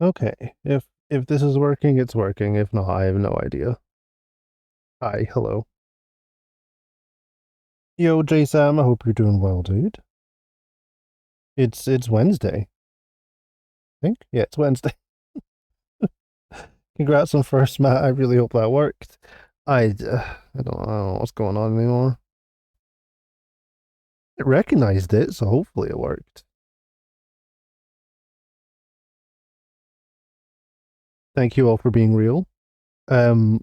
Okay, if this is working, it's working. If not, I have no idea. Hi, hello. Yo, J Sam, I hope you're doing well, dude. It's Wednesday, I think. Yeah, it's Wednesday. Congrats on first, Matt. I really hope that worked. I don't know what's going on anymore. It recognized it, so hopefully it worked. Thank you all for being real. Um,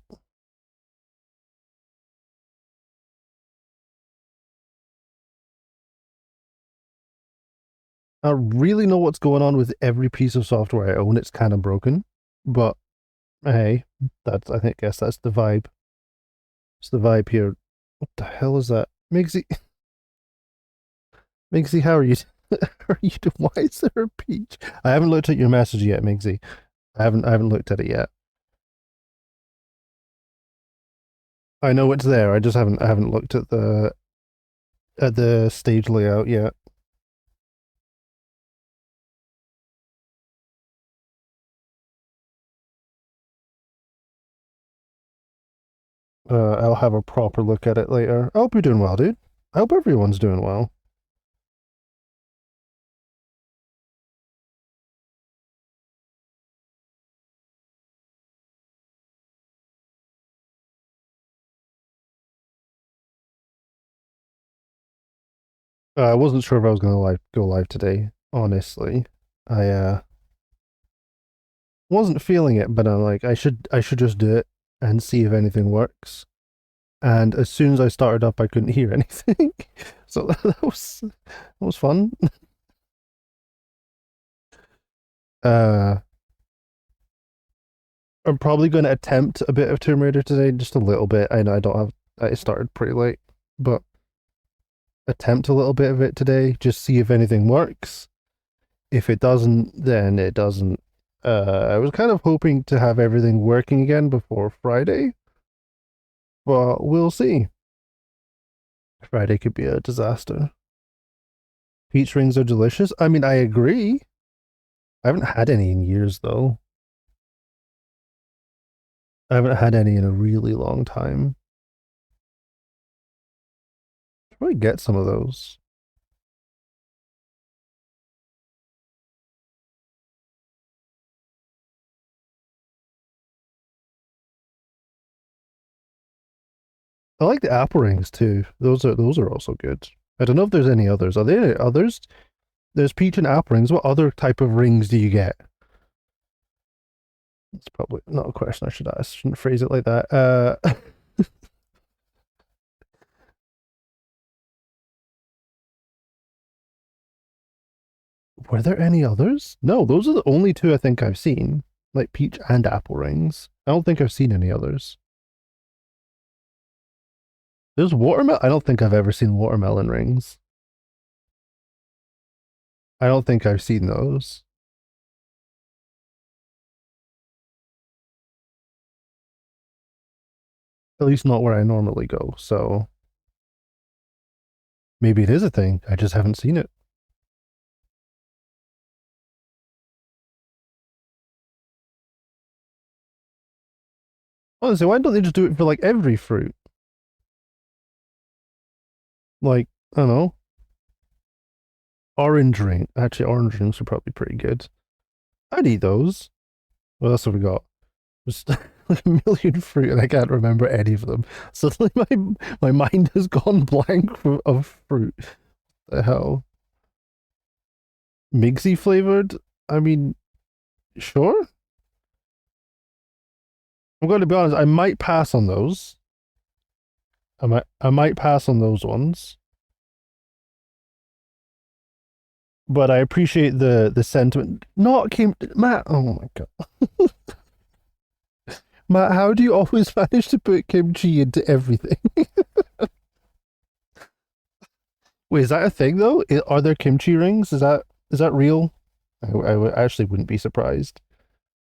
I really know what's going on with every piece of software I own. It's kind of broken, but hey, that's I think guess that's the vibe. It's the vibe here. What the hell is that? Migsy, how are you? How are you doing? Why is there a peach? I haven't looked at your message yet, Migsy. I haven't looked at it yet. I know it's there. I haven't looked at the stage layout yet. I'll have a proper look at it later. I hope you're doing well, dude. I hope everyone's doing well. I wasn't sure if I was gonna go live today. Honestly, I wasn't feeling it, but I'm like, I should just do it and see if anything works. And as soon as I started up, I couldn't hear anything. So that was fun. Uh, I'm probably going to attempt a bit of Tomb Raider today, just a little bit. I know I don't have. I started pretty late, but attempt a little bit of it today. Just see if anything works. If it doesn't, then it doesn't. I was kind of hoping to have everything working again before Friday, but we'll see. Friday could be a disaster. Peach rings are delicious. I mean, I agree. I haven't had any in years though. I haven't had any in a really long time. Probably get some of those. I like the apple rings too. Those are also good. I don't know if there's any others. Are there any others? There's peach and apple rings. What other type of rings do you get? It's probably not a question I should ask. Shouldn't phrase it like that. Were there any others? No, those are the only two I think I've seen. Like peach and apple rings. I don't think I've seen any others. There's watermelon. I don't think I've ever seen watermelon rings. I don't think I've seen those. At least not where I normally go. So maybe it is a thing. I just haven't seen it. Honestly, why don't they just do it for like every fruit? Like, I don't know, orange ring. Actually, orange rings are probably pretty good. I'd eat those. What else have we got? Just like a million fruit, and I can't remember any of them. Suddenly, my mind has gone blank of fruit. The hell, Migsy flavored? I mean, sure. I'm going to be honest. I might pass on those. I might pass on those ones. But I appreciate the sentiment. Not came Matt. Oh my god, Matt, how do you always manage to put kimchi into everything? Wait, is that a thing though? Are there kimchi rings? Is that real? I actually wouldn't be surprised.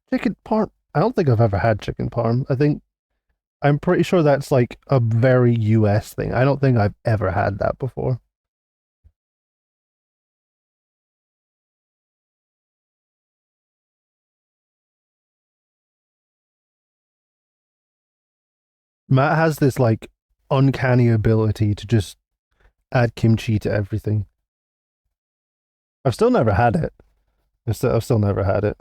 Chicken parm. I don't think I've ever had chicken parm. I'm pretty sure that's like a very US thing. I don't think I've ever had that before. Matt has this like uncanny ability to just add kimchi to everything. I've still never had it. I've still never had it.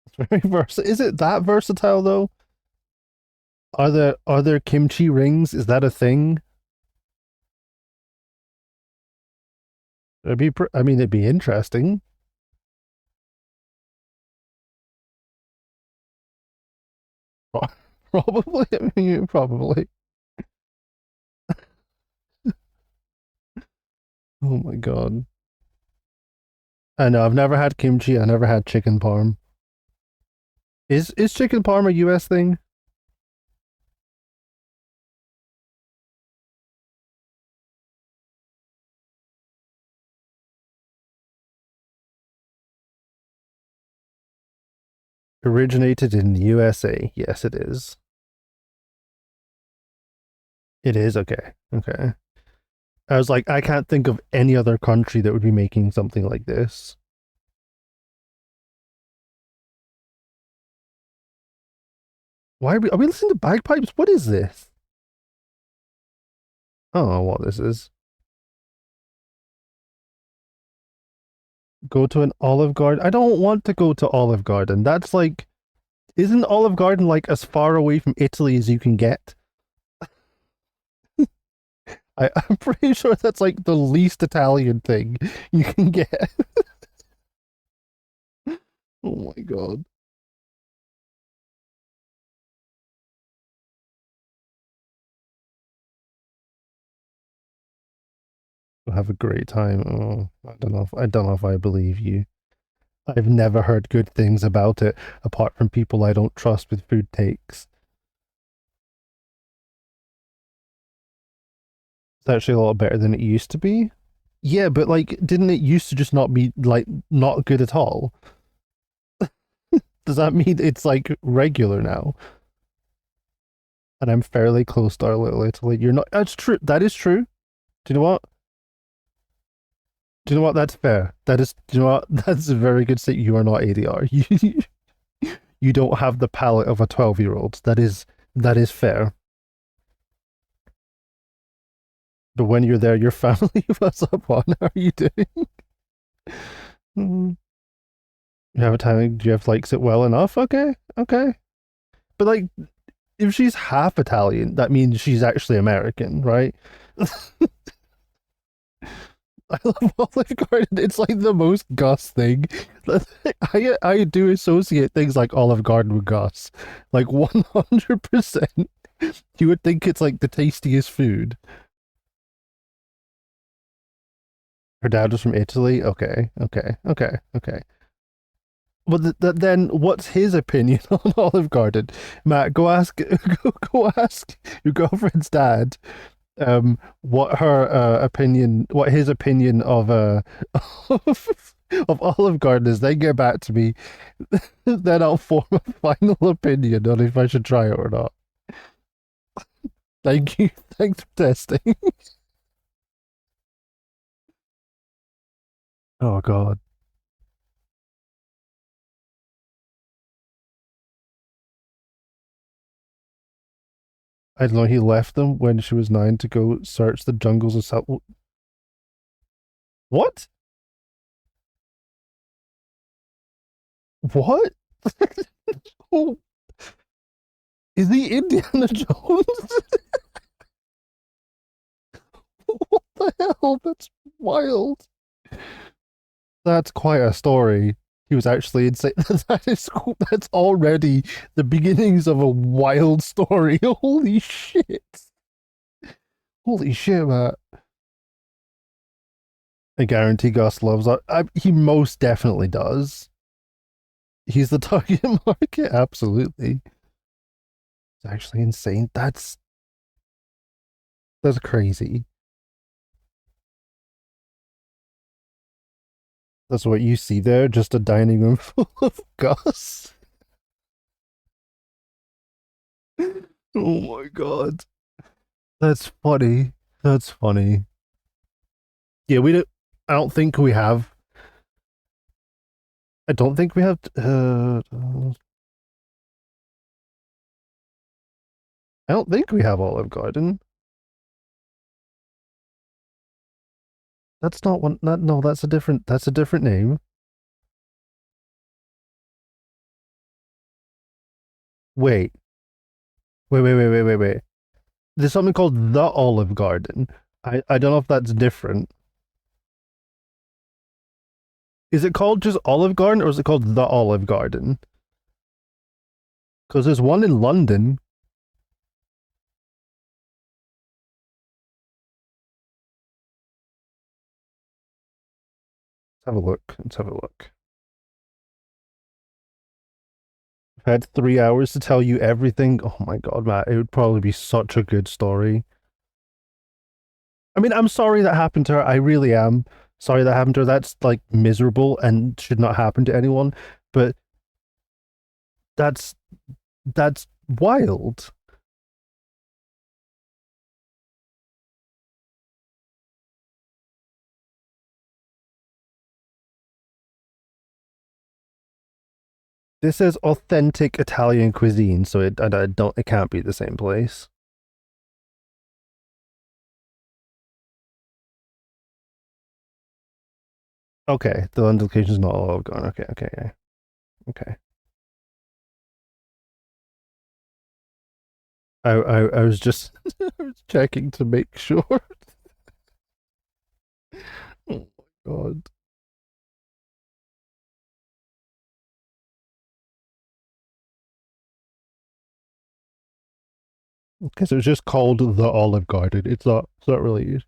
It's very versatile. Is it that versatile though? Are there kimchi rings? Is that a thing? I mean, it'd be interesting. Probably. I mean, probably. Oh my god. I know. I've never had kimchi. I never had chicken parm. Is chicken parm a U.S. thing? Originated in the USA. Yes, it is. It is okay. Okay. I was like, I can't think of any other country that would be making something like this. Why are we listening to bagpipes? What is this? I don't know what this is. Go to an Olive Garden. I don't want to go to Olive Garden. That's like, isn't Olive Garden like as far away from Italy as you can get? I'm pretty sure that's like the least Italian thing you can get. Oh my god. Have a great time. Oh, I don't know if I believe you. I've never heard good things about it apart from people I don't trust with food takes. It's actually a lot better than it used to be. Yeah, but like, didn't it used to just not be like not good at all? Does that mean it's like regular now? And I'm fairly close to our little Italy. You're not. That's true. That is true. Do you know what? Do you know what? That's fair. That is. Do you know what? That's a very good state. You are not ADR. You don't have the palate of a 12-year-old. That is fair. But when you're there, your family. What's up, on? How are you doing? Mm. You have a time. Do you have likes it well enough? Okay, okay. But like, if she's half Italian, that means she's actually American, right? I love Olive Garden. It's like the most Gus thing. I do associate things like Olive Garden with Gus. Like 100%. You would think it's like the tastiest food. Her dad was from Italy. Okay, okay, okay, okay. Well, then what's his opinion on Olive Garden? Matt, go ask, go ask your girlfriend's dad what her opinion, what his opinion of of Olive Garden is. Then get back to me. Then I'll form a final opinion on if I should try it or not. Thank you. Thanks for testing. Oh god. I don't know. He left them when she was 9 to go search the jungles of South. What? What? Oh, is he Indiana Jones? What the hell? That's wild. That's quite a story. He was actually insane. That's already the beginnings of a wild story. Holy shit! Holy shit, man! I guarantee Gus loves that. He most definitely does. He's the target market. Absolutely. It's actually insane. That's crazy. That's what you see there. Just a dining room full of Gus. Oh my god. That's funny. That's funny. Yeah, we don't. I don't think we have. I don't think we have. I don't think we have Olive Garden. That's not one. No, that's a different. That's a different name. Wait, wait. There's something called the Olive Garden. I don't know if that's different. Is it called just Olive Garden or is it called the Olive Garden? Because there's one in London. Let's have a look. Let's have a look. I've had 3 hours to tell you everything. Oh my god, Matt, it would probably be such a good story. I mean, I'm sorry that happened to her. I really am sorry that happened to her. That's like miserable and should not happen to anyone. But that's that's wild. This is authentic Italian cuisine, so I don't. It can't be the same place. Okay, the London location is not all gone. Okay. I was just I was checking to make sure. Oh my god. Okay, so it's just called the Olive Garden. It's not really.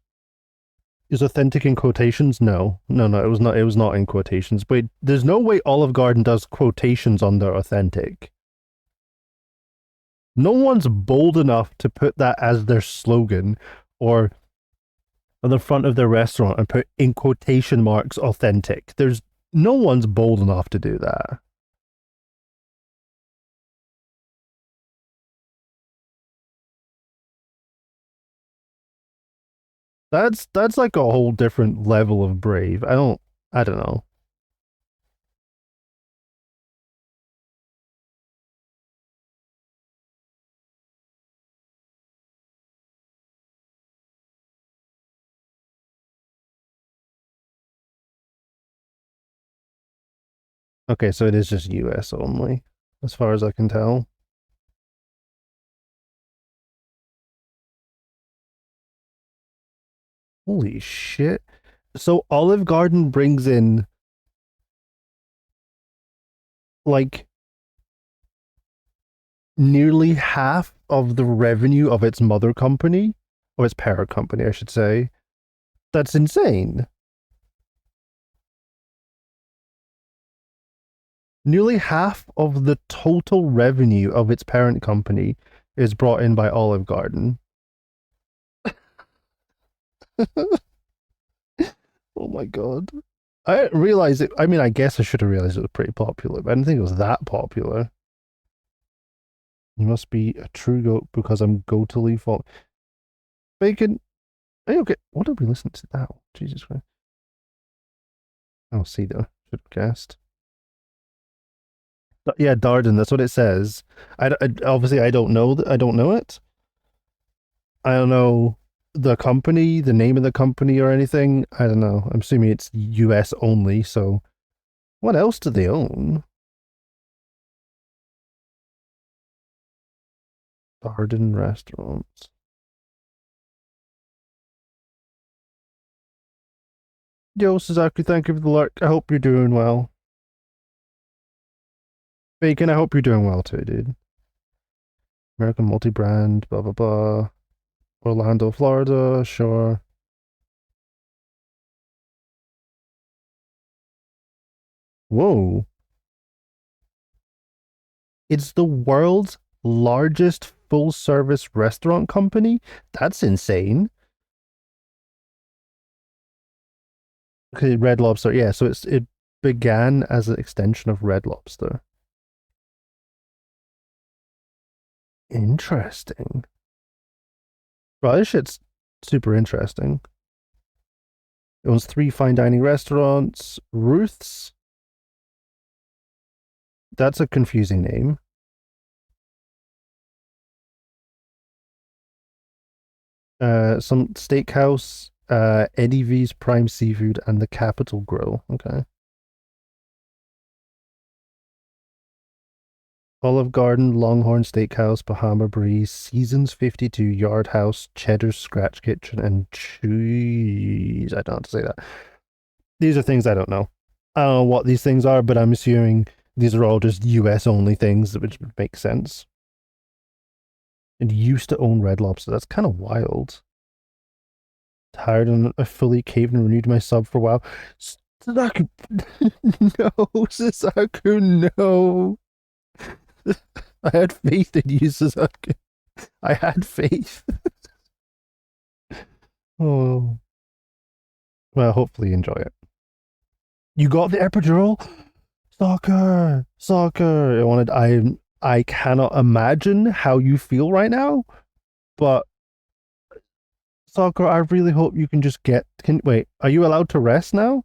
Is authentic in quotations? No. It was not. It was not in quotations. Wait, there's no way Olive Garden does quotations on their authentic. No one's bold enough to put that as their slogan or on the front of their restaurant and put in quotation marks authentic. There's no one's bold enough to do that. That's like a whole different level of brave. I don't know. Okay, so it is just US only, as far as I can tell. Holy shit. So Olive Garden brings in like nearly half of the revenue of its mother company, or its parent company, I should say. That's insane. Nearly half of the total revenue of its parent company is brought in by Olive Garden. Oh my god. I didn't realize it. I mean, I guess I should have realized it was pretty popular, but I didn't think it was that popular. You must be a true goat because I'm totally fault. Bacon. Hey, okay. What did we listen to now? Jesus Christ. Oh, see though. Should have guessed. Yeah, Darden. That's what it says. Obviously I don't know that. I don't know it. I don't know the company, the name of the company, or anything. I don't know. I'm assuming it's US only. So what else do they own? Darden restaurants. Yo, Suzaku, thank you for the lurk. I hope you're doing well. Bacon, I hope you're doing well too, dude. American multi-brand, blah blah blah. Orlando, Florida, sure. Whoa. It's the world's largest full service restaurant company? That's insane. Okay, Red Lobster. Yeah, so it began as an extension of Red Lobster. Interesting. Bro, this shit's super interesting. It owns three fine dining restaurants. Ruth's. That's a confusing name. Some steakhouse, Eddie V's Prime Seafood, and the Capitol Grill. Okay. Olive Garden, Longhorn Steakhouse, Bahama Breeze, Seasons 52, Yard House, Cheddar's Scratch Kitchen, and Cheese. I don't have to say that. These are things I don't know. I don't know what these things are, but I'm assuming these are all just US only things, which would make sense. And used to own Red Lobster. That's kind of wild. Tired and I fully caved and renewed my sub for a while. Suzaku, no, Suzaku, no. I had faith in you, Suzaku. I had faith. Oh, well, hopefully you enjoy it. You got the epidural? Soccer, soccer. I cannot imagine how you feel right now, but soccer, I really hope you can just wait, are you allowed to rest now?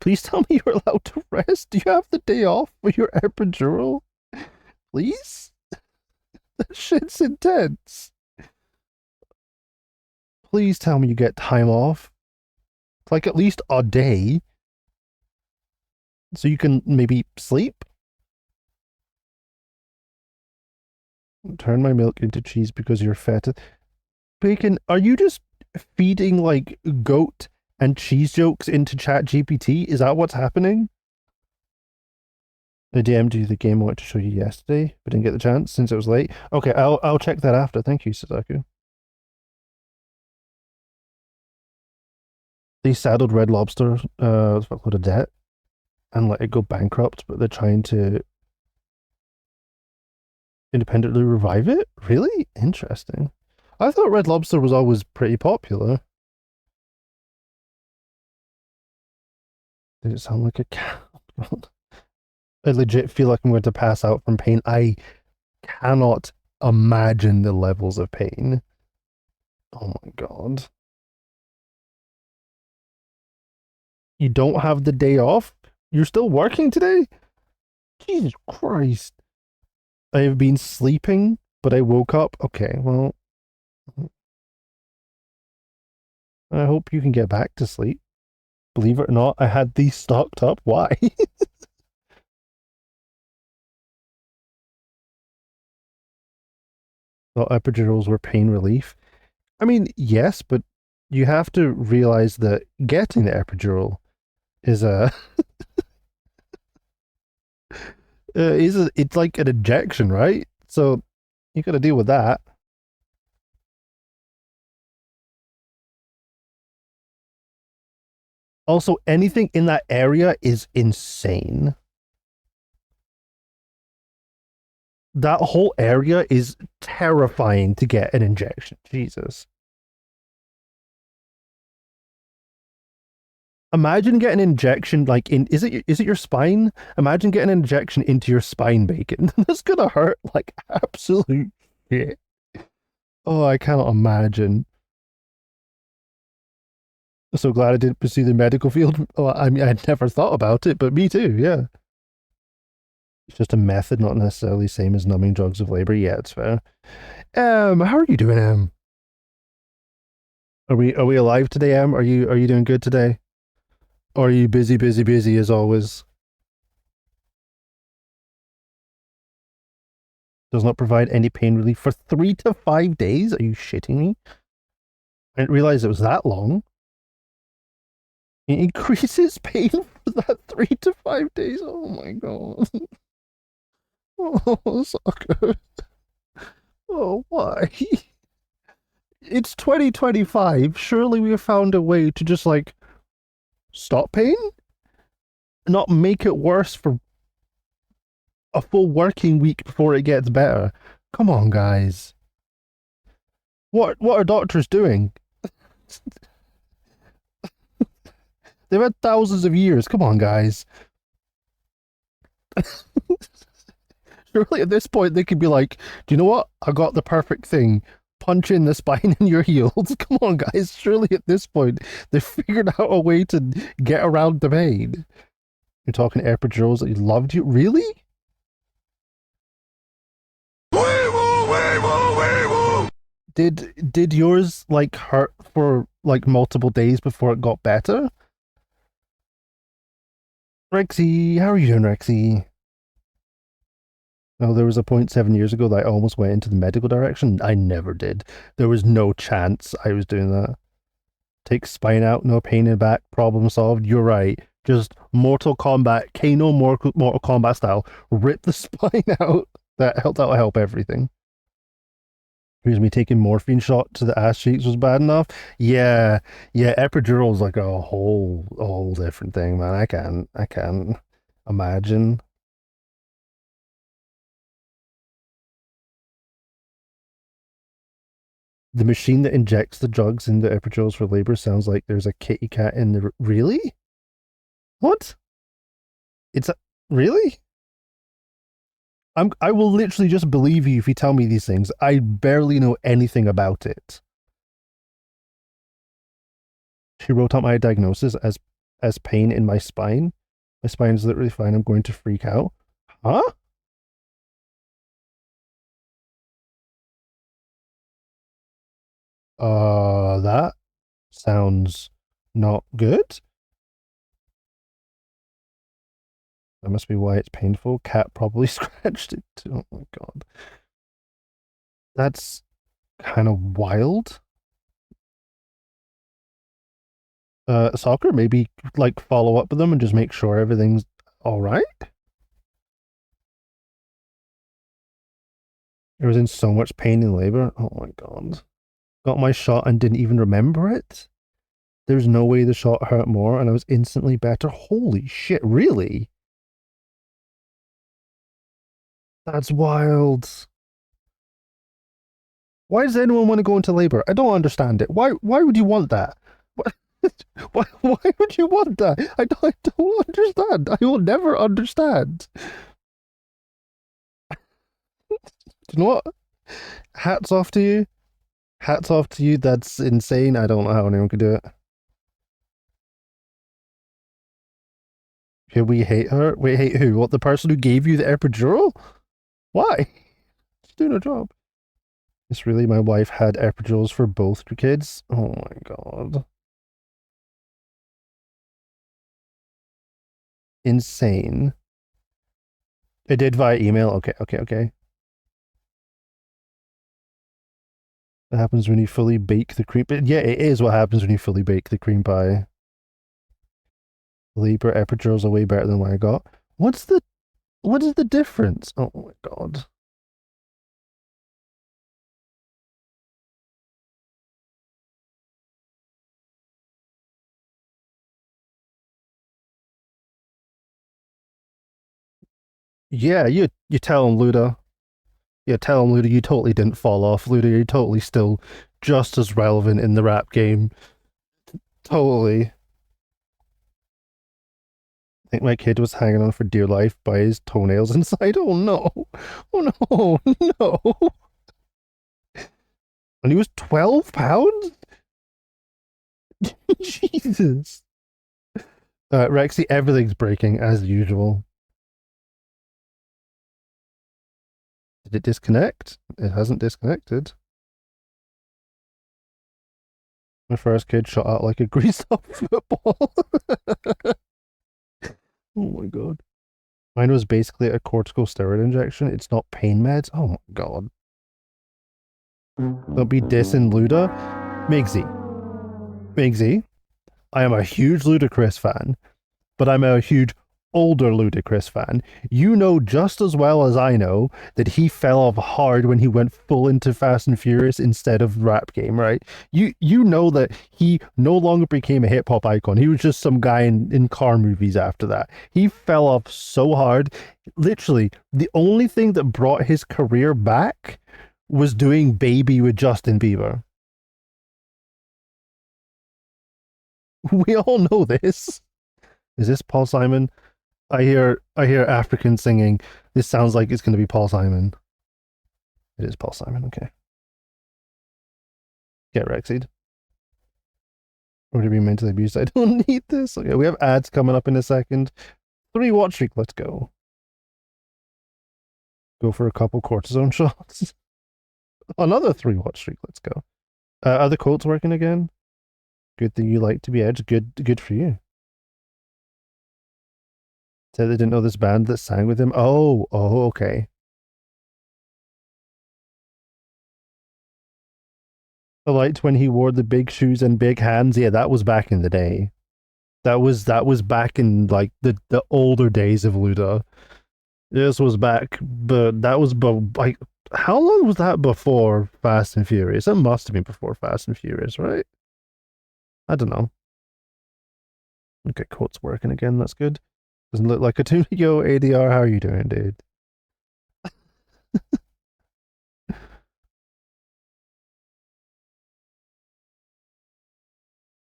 Please tell me you're allowed to rest. Do you have the day off for your epidural? Please? That shit's intense. Please tell me you get time off. Like at least a day. So you can maybe sleep? Turn my milk into cheese because you're fat. Bacon, are you just feeding like goat and cheese jokes into Chat GPT? Is that what's happening? I DM'd you the game I wanted to show you yesterday, but didn't get the chance since it was late. Okay, I'll check that after. Thank you, Suzaku. They saddled Red Lobster with a fuckload of debt and let it go bankrupt, but they're trying to independently revive it? Really? Interesting. I thought Red Lobster was always pretty popular. Did it sound like a cat? I legit feel like I'm going to pass out from pain. I cannot imagine the levels of pain. Oh my god. You don't have the day off? You're still working today? Jesus Christ. I have been sleeping, but I woke up. Okay, well, I hope you can get back to sleep. Believe it or not, I had these stocked up. Why? Thought epidurals were pain relief. I mean, yes, but you have to realize that getting the epidural is a it's like an injection, right? So you got to deal with that. Also, anything in that area is insane. That whole area is terrifying to get an injection. Jesus. Imagine getting an injection like in is it your spine? Imagine getting an injection into your spine, Bacon. That's gonna hurt like absolute shit. Oh, I cannot imagine. So glad I didn't pursue the medical field. Oh, I mean, I'd never thought about it, but me too. Yeah, it's just a method, not necessarily same as numbing drugs of labor. Yeah, it's fair. How are you doing, Are we alive today, Are you doing good today? Or are you busy, busy, busy as always? Does not provide any pain relief for 3 to 5 days? Are you shitting me? I didn't realize it was that long. It increases pain for that 3 to 5 days. Oh my god. Oh, sucker. Oh, why? It's 2025. Surely we have found a way to just like stop pain? Not make it worse for a full working week before it gets better. Come on, guys. What are doctors doing? They've had thousands of years. Come on, guys. Surely at this point they could be like, do you know what? I got the perfect thing. Punch in the spine in your heels. Come on, guys. Surely at this point they've figured out a way to get around the pain. You're talking epidurals that loved you? Really? Did yours like hurt for like multiple days before it got better? Rexy, how are you doing, Rexy? Oh, there was a point 7 years ago that I almost went into the medical direction. I never did. There was no chance I was doing that. Take spine out, no pain in the back, problem solved. You're right. Just Mortal Kombat, Kano Mortal Kombat style. Rip the spine out. That'll help everything. Because me taking morphine shot to the ass cheeks was bad enough. Yeah, yeah. Epidural's like a whole different thing, man. I can't imagine. The machine that injects the drugs into epidurals for labor sounds like there's a kitty cat in the. Really? What? It's a. Really? I will literally just believe you if you tell me these things. I barely know anything about it. She wrote out my diagnosis as pain in my spine. My spine is literally fine. I'm going to freak out. Huh? That sounds not good. That must be why it's painful. Cat probably scratched it too. Oh my god. That's kind of wild. Soccer, maybe like follow up with them and just make sure everything's all right. I was in so much pain in labor. Oh my god. Got my shot and didn't even remember it. There's no way the shot hurt more, and I was instantly better. Holy shit, really? That's wild. Why does anyone want to go into labor? I don't understand it. Why would you want that? Why, why would you want that? I don't understand. I will never understand. Do you know what? Hats off to you. Hats off to you. That's insane. I don't know how anyone could do it. Here we hate her. Wait, hate who? What, the person who gave you the epidural? Why? She's doing her job. It's really my wife had epidurals for both her kids. Oh my god. Insane. It did via email. Okay, okay, okay. That happens when you fully bake the cream. Yeah, it is what happens when you fully bake the cream pie. Labor epidurals are way better than what I got. What is the difference? Oh my god. Yeah, you tell him, Luda. Yeah, tell him, Luda, you totally didn't fall off. Luda, you're totally still just as relevant in the rap game. Totally. I think my kid was hanging on for dear life by his toenails inside. Oh no. Oh no. No. And he was 12 pounds? Jesus. Rexy, everything's breaking as usual. Did it disconnect? It hasn't disconnected. My first kid shot out like a greased up football. Oh my god. Mine was basically a corticosteroid injection. It's not pain meds. Oh my god. Don't be dissing Luda. Migsy. Migsy. I am a huge Ludacris fan, but I'm a huge older Ludacris fan. You know just as well as I know that he fell off hard when he went full into Fast and Furious instead of rap game, right? You know that he no longer became a hip hop icon. He was just some guy in car movies after that. He fell off so hard. Literally, the only thing that brought his career back was doing Baby with Justin Bieber. We all know this. Is this Paul Simon? I hear African singing. This sounds like it's going to be Paul Simon. It is Paul Simon. Okay, get Rexied. Or to be mentally abused. I don't need this. Okay, we have ads coming up in a second. 3 watch streak. Let's go. Go for a couple cortisone shots. Another 3-watch streak. Let's go. Are the quotes working again? Good thing you like to be edged. Good for you. Said they didn't know this band that sang with him. Oh, okay. I liked when he wore the big shoes and big hands. Yeah, that was back in the day. That was back in like the older days of Luda. This was back, but that was like how long was that before Fast and Furious? It must have been before Fast and Furious, right? I don't know. Okay, quote's working again. That's good. Doesn't look like a tune. Yo, ADR, how are you doing, dude?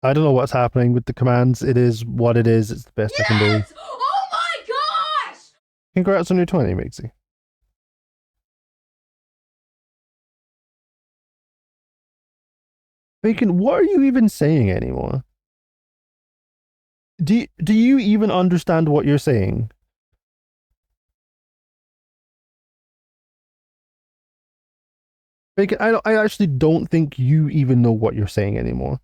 I don't know what's happening with the commands. It is what it is. It's the best I can do. Oh my gosh! Congrats on your 20, Mixie. Bacon, what are you even saying anymore? Do you even understand what you're saying? Bacon, I actually don't think you even know what you're saying anymore.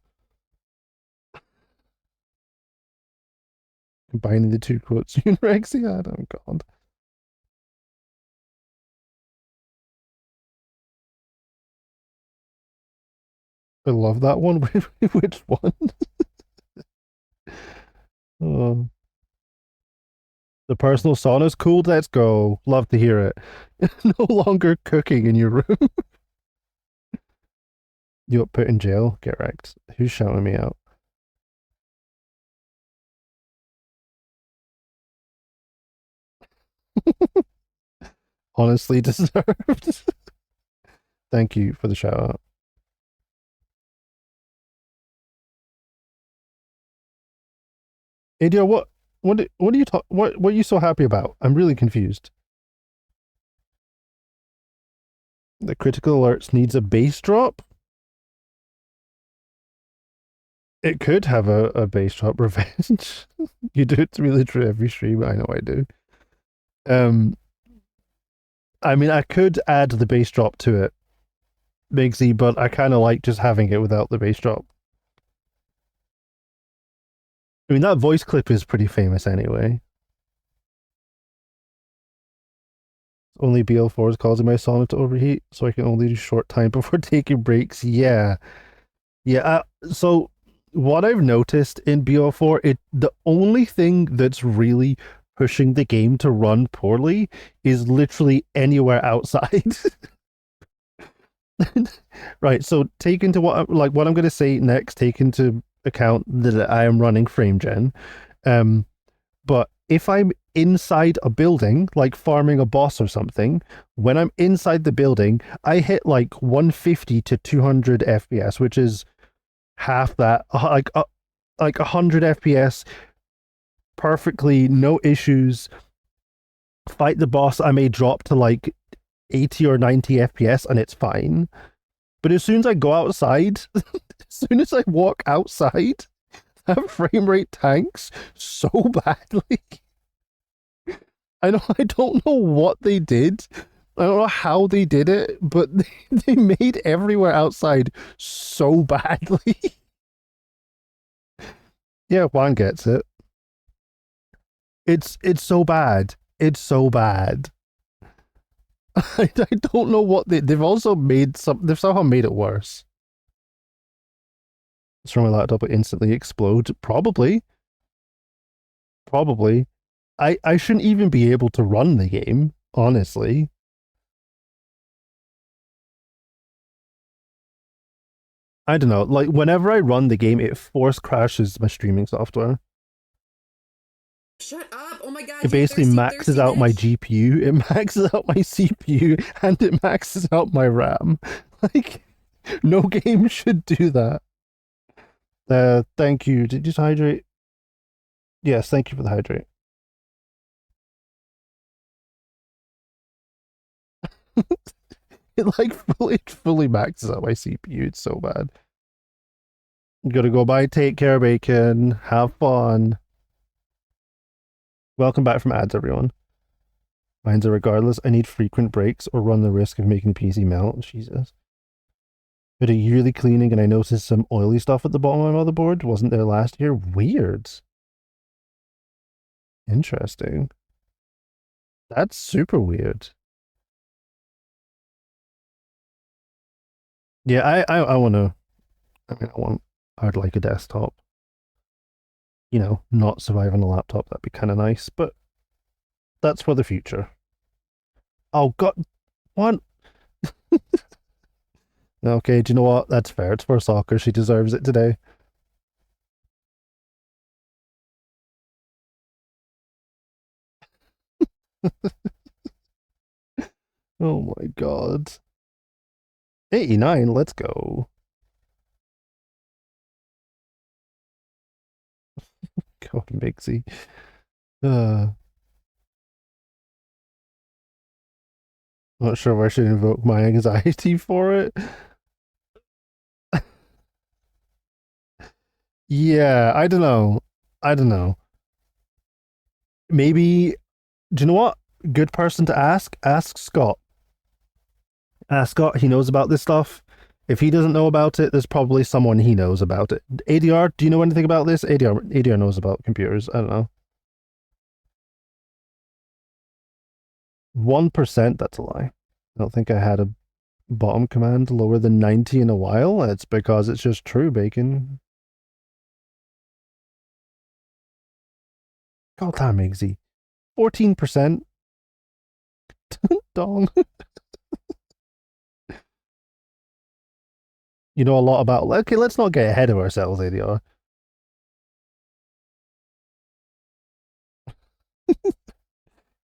Combining the two quotes, Rexy, oh god. I love that one. Which one? Oh. The personal sauna's cool. Let's go. Love to hear it. No longer cooking in your room. You got put in jail. Get wrecked. Who's shouting me out? Honestly deserved. Thank you for the shout out. Adio, what are you what are you so happy about? I'm really confused. The critical alerts needs a bass drop. It could have a bass drop revenge. You do it to me literally every stream. I know I do. Um, I mean, I could add the bass drop to it, Bigsy, but I kind of like just having it without the bass drop. I mean, that voice clip is pretty famous anyway. Only BL4 is causing my sauna to overheat, so I can only do short time before taking breaks. Yeah. Yeah. So what I've noticed in BL4, the only thing that's really pushing the game to run poorly is literally anywhere outside. Right. So take into what I'm going to say next. Take into account that I am running frame gen. But if I'm inside a building, like farming a boss or something, when I'm inside the building, I hit like 150 to 200 FPS, which is half that, like 100 FPS, perfectly, no issues. Fight the boss, I may drop to like 80 or 90 FPS and it's fine. But as soon as I go outside, as soon as I walk outside, that frame rate tanks so badly. I don't know what they did. I don't know how they did it, but they made everywhere outside so badly. Yeah, Juan gets it. It's so bad. It's so bad. I don't know what they've also made they've somehow made it worse. It's from my laptop, it instantly explode. Probably. Probably. I shouldn't even be able to run the game, honestly. I don't know. Like whenever I run the game, it force crashes my streaming software. Shut up! Oh my god! It basically maxes out my GPU, it maxes out my CPU, and it maxes out my RAM. Like, no game should do that. Thank you. Did you hydrate? Yes, thank you for the hydrate. It fully maxes out my CPU. It's so bad. Gotta go bye. Take care, Bacon. Have fun. Welcome back from ads, everyone. Mine's a regardless. I need frequent breaks or run the risk of making the PC melt. Jesus. Did a yearly cleaning and I noticed some oily stuff at the bottom of my motherboard. Wasn't there last year? Weird. Interesting. That's super weird. Yeah, I want to. I mean, I'd like a desktop. You know, not survive on a laptop. That'd be kind of nice, but that's for the future. Oh God, one. Okay, do you know what? That's fair. It's for soccer. She deserves it today. Oh my God. 89. Let's go. God, Mixie. Uh, Not sure if I should invoke my anxiety for it. Yeah, I don't know. I don't know. Maybe, do you know what? Good person to ask? Ask Scott. Ask Scott. He knows about this stuff. If he doesn't know about it, there's probably someone he knows about it. ADR, do you know anything about this? ADR knows about computers. I don't know. 1%, that's a lie. I don't think I had a bottom command lower than 90 in a while. It's because it's just true, Bacon. God damn, Eggsy. 14%. Dong. You know a lot about. Okay, let's not get ahead of ourselves, ADR.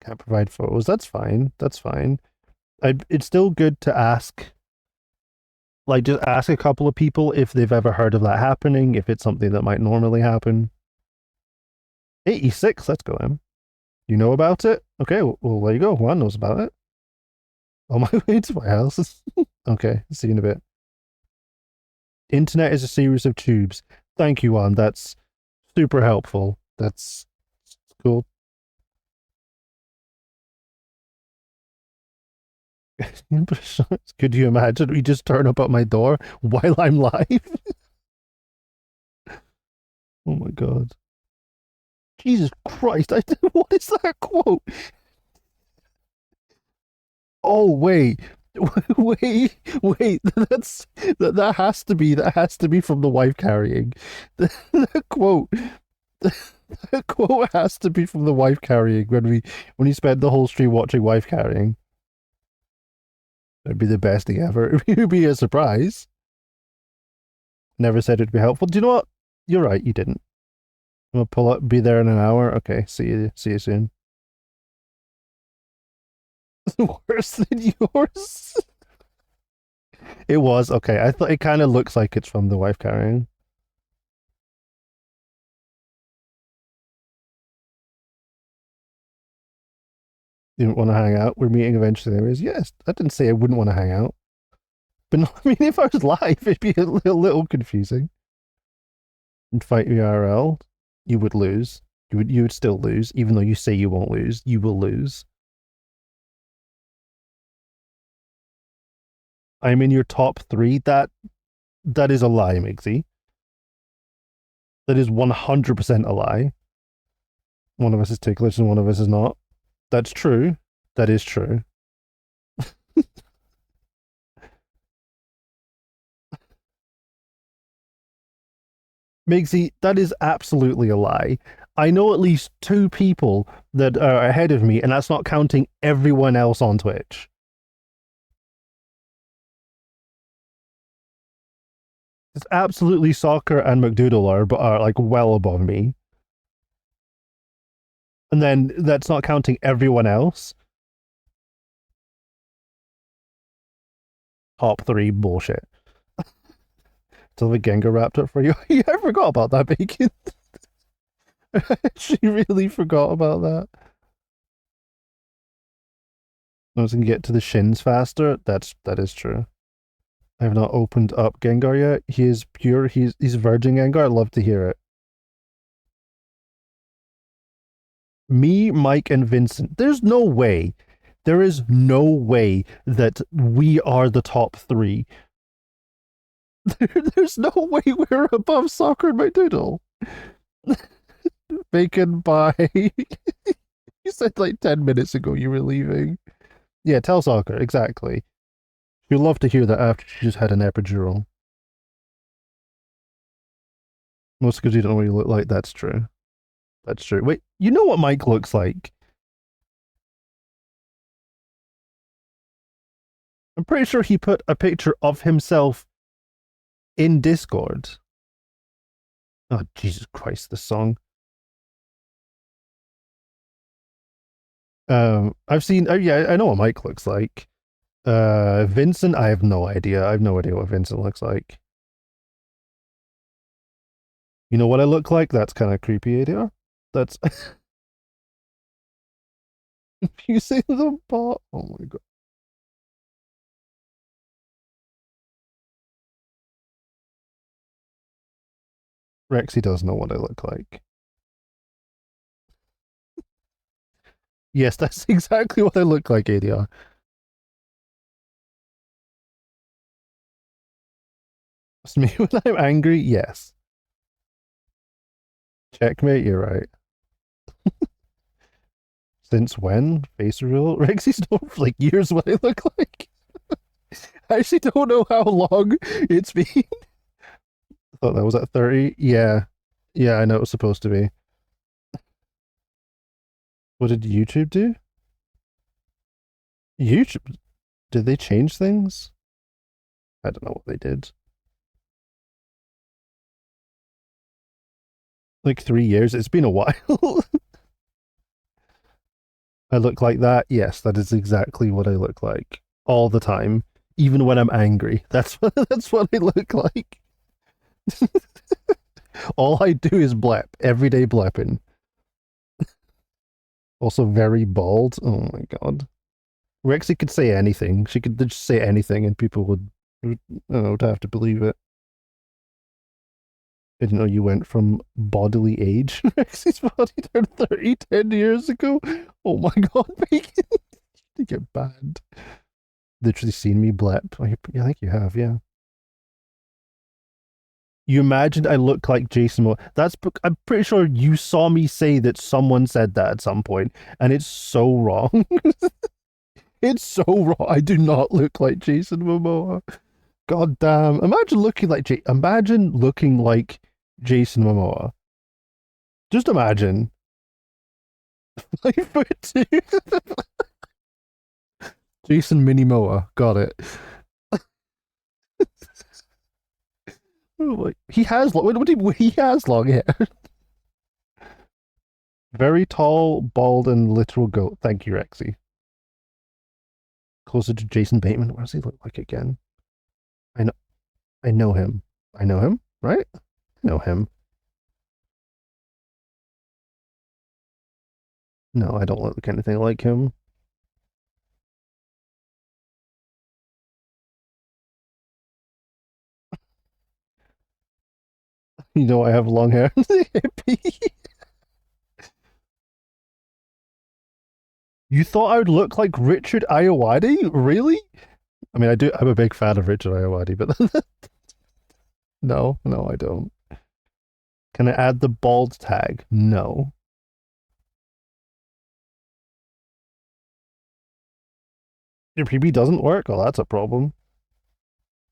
Can't provide photos. That's fine. That's fine. It's still good to ask. Like, just ask a couple of people if they've ever heard of that happening, if it's something that might normally happen. 86, let's go, Em. You know about it? Okay, well, there you go. Juan knows about it. On my way to my house. Okay, see you in a bit. Internet is a series of tubes. Thank you, Juan. That's super helpful. That's cool. Could you imagine we just turn up at my door while I'm live? Oh my God. Jesus Christ. What is that quote? Oh, wait. Wait. That has to be from the wife carrying. The quote. The quote has to be from the wife carrying when we spent the whole stream watching wife carrying. That'd be the best thing ever. It would be a surprise. Never said it'd be helpful. Do you know what? You're right, you didn't. I'm gonna pull up, be there in an hour. Okay, see you soon. Worse than yours. It was okay. I thought it kind of looks like it's from the wife carrying. You didn't want to hang out. We're meeting eventually, anyways. Yes, I didn't say I wouldn't want to hang out, but no, I mean, if I was live, it'd be a little confusing. And fight URL, you would lose. You would still lose, even though you say you won't lose. You will lose. I'm in your top 3. That is a lie, Migsy. That is 100% a lie. One of us is ticklish and one of us is not. That's true. That is true. Migsy, that is absolutely a lie. I know at least 2 people that are ahead of me, and that's not counting everyone else on Twitch. It's absolutely Soccer and McDoodle are like well above me. And then that's not counting everyone else. Top 3 bullshit. Till the Gengar Raptor for you. Yeah, I forgot about that, Bacon. I actually really forgot about that. I was gonna get to the shins faster. That is true. I have not opened up Gengar yet. He is pure. He's virgin Gengar. I'd love to hear it. Me, Mike, and Vincent. There's no way. There is no way that we are the top three. There's no way we're above Soccer and McDoodle. Bacon by. You said like 10 minutes ago you were leaving. Yeah, tell Soccer, exactly. You'll love to hear that after she just had an epidural. Most because you don't know what you look like, that's true. That's true. Wait, you know what Mike looks like? I'm pretty sure he put a picture of himself in Discord. Oh, Jesus Christ, the song. I've seen, oh yeah, I know what Mike looks like. Vincent, I have no idea. I have no idea what Vincent looks like. You know what I look like? That's kind of creepy, ADR. That's you say the bot. Oh my god. Rexy does know what I look like. Yes, that's exactly what I look like, ADR. It's me when I'm angry, yes. Checkmate, you're right. Since when? Face reveal? Rexy's known for like years what I look like. I actually don't know how long it's been. I thought that was at 30. Yeah. Yeah, I know it was supposed to be. What did YouTube do? YouTube, did they change things? I don't know what they did. Like 3 years? It's been a while. I look like that? Yes, that is exactly what I look like. All the time. Even when I'm angry. That's what I look like. All I do is blep. Everyday blepping. Also very bald. Oh my god. Rexy could say anything. She could just say anything and people would, I don't know, would have to believe it. I didn't know you went from bodily age. Rexy's body turned 30 10 years ago. Oh my god, Bacon. You get banned. Literally seen me blep. I think you have, yeah. You imagined I look like Jason Momoa. I'm pretty sure you saw me say that someone said that at some point, and it's so wrong. It's so wrong. I do not look like Jason Momoa. God damn. Imagine looking like Jason Momoa. Just imagine. 5'2". Jason Minimoa. Got it. He has he has long hair. Very tall, bald, and literal goat. Thank you, Rexy. Closer to Jason Bateman. What does he look like again? I know I know him. I know him, right? I know him. No, I don't look anything like him. You know I have long hair. Hippie. You thought I would look like Richard Ayoade? Really? I mean, I'm a big fan of Richard Ayoade, but no, no, I don't. Can I add the bald tag? No. Your PB doesn't work? Oh, that's a problem.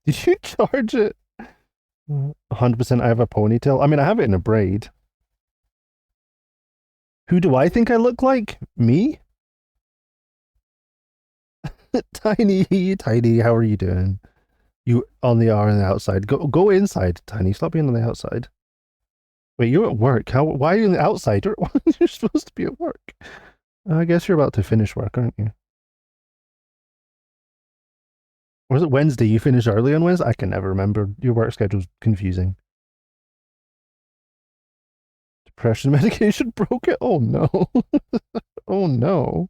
Did you charge it? 100% I have a ponytail. I mean, I have it in a braid. Who do I think I look like? Me? Tiny, Tiny, how are you doing? You on the R and the outside. Go inside, Tiny. Stop being on the outside. Wait, you're at work. Why are you on the outside? You're supposed to be at work. I guess you're about to finish work, aren't you? Or is it Wednesday? You finish early on Wednesday? I can never remember. Your work schedule's confusing. Depression medication broke it? Oh no. Oh no.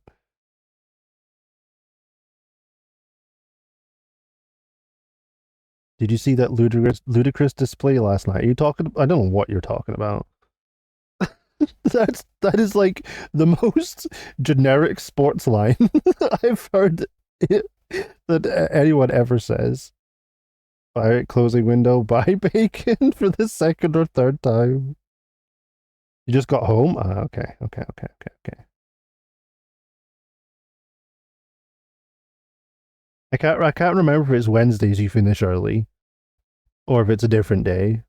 Did you see that ludicrous display last night? Are you talking? I don't know what you're talking about. That is like the most generic sports line I've heard it, that anyone ever says. Buy it, closing window, buy bacon for the second or third time. You just got home? Okay. I can't remember if it's Wednesdays you finish early or if it's a different day.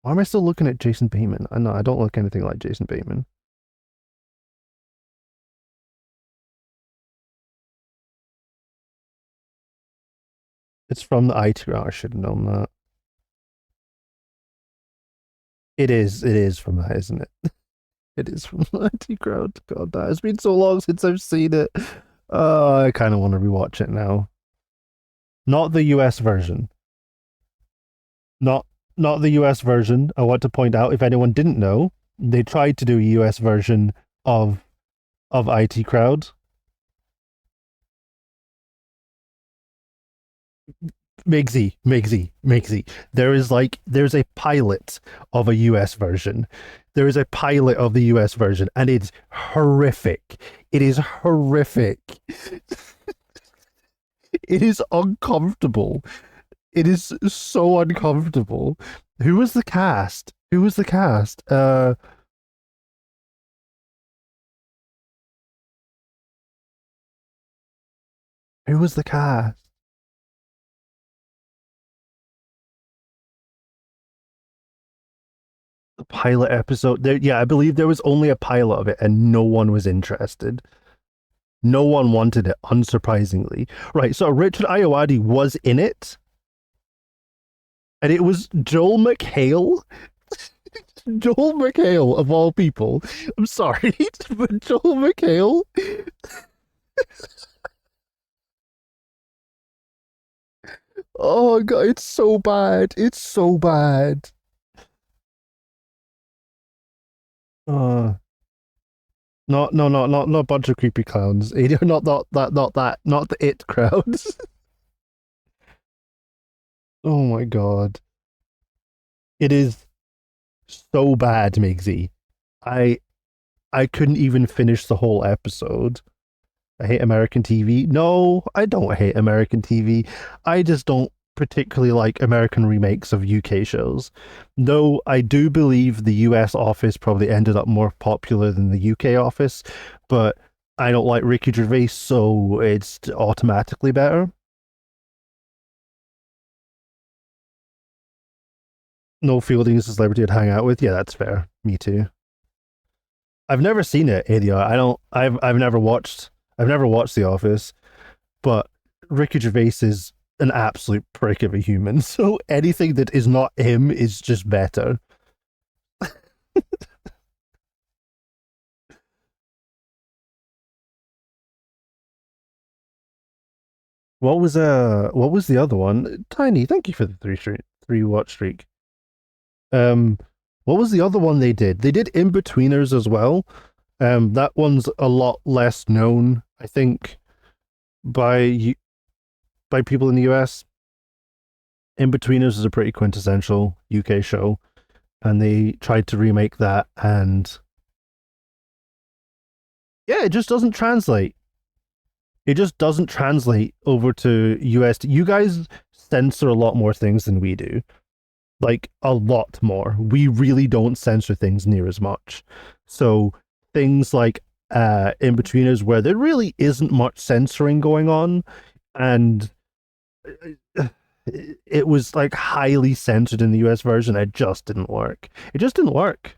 Why am I still looking at Jason Bateman? I know I don't look anything like Jason Bateman. It's from the RotTR. I should have known that. It is from that, isn't it? It is from the IT crowd. God, that has been so long since I've seen it. I kind of want to rewatch it now. Not the US version. Not not the US version. I want to point out, if anyone didn't know, they tried to do a US version of IT crowd. Migsy. There's a pilot of a US version. There is a pilot of the US version, and it's horrific. It is horrific. It is uncomfortable. It is so uncomfortable. Who was the cast? Who was the cast? Who was the cast? The pilot episode. There, yeah, I believe there was only a pilot of it, and no one was interested. No one wanted it, unsurprisingly. Right, so Richard Ayoade was in it, and it was Joel McHale. Joel McHale, of all people. I'm sorry, but Joel McHale. Oh god, it's so bad. It's so bad. Uh, not a bunch of creepy clowns. Not the it crowds. Oh my god, it is so bad, Migsy. I I couldn't even finish the whole episode. I hate American TV. No, I don't hate American TV. I just don't particularly like American remakes of UK shows. Though I do believe the US Office probably ended up more popular than the UK Office, but I don't like Ricky Gervais, so it's automatically better. No Fielding is a celebrity I'd hang out with. Yeah, that's fair. Me too. I've never seen it, ADR. I don't. I've never watched. I've never watched The Office, but Ricky Gervais is an absolute prick of a human. So anything that is not him is just better. What was the other one? Tiny, thank you for the three watch streak. Um what was the other one they did? They did In-Betweeners as well. That one's a lot less known, I think, by by people in the US. In-Betweeners is a pretty quintessential UK show, and they tried to remake that, and yeah, it just doesn't translate. It just doesn't translate over to US. You guys censor a lot more things than we do, like a lot more. We really don't censor things near as much. So things like In-Betweeners, where there really isn't much censoring going on, and it was like highly censored in the US version. It just didn't work. It just didn't work.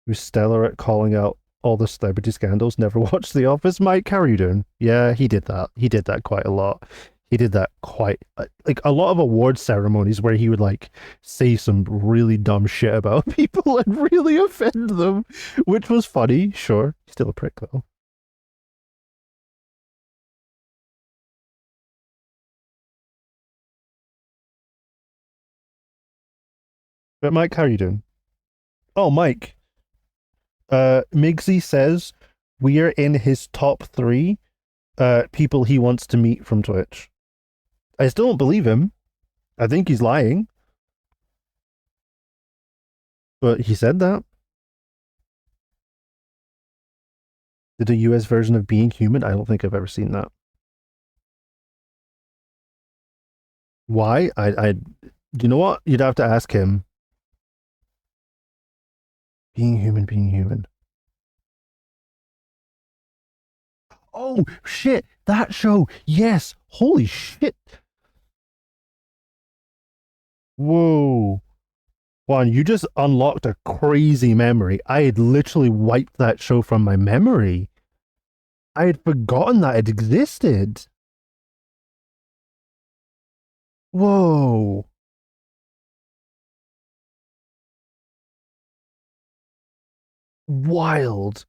Who's stellar at calling out all the celebrity scandals. Never watched The Office. Mike, how are you doing? Yeah, he did that. He did that quite a lot. He did that quite like a lot of award ceremonies where he would like say some really dumb shit about people and really offend them, which was funny. Sure, still a prick though. But Mike, how are you doing? Oh, Mike. Migsy says we are in his top three people he wants to meet from Twitch. I still don't believe him. I think he's lying. But he said that. Did a US version of Being Human? I don't think I've ever seen that. Why? You know what? You'd have to ask him. Being Human, Being Human. Oh, shit. That show. Yes. Holy shit. Whoa. Juan, you just unlocked a crazy memory. I had literally wiped that show from my memory. I had forgotten that it existed. Whoa. Wild.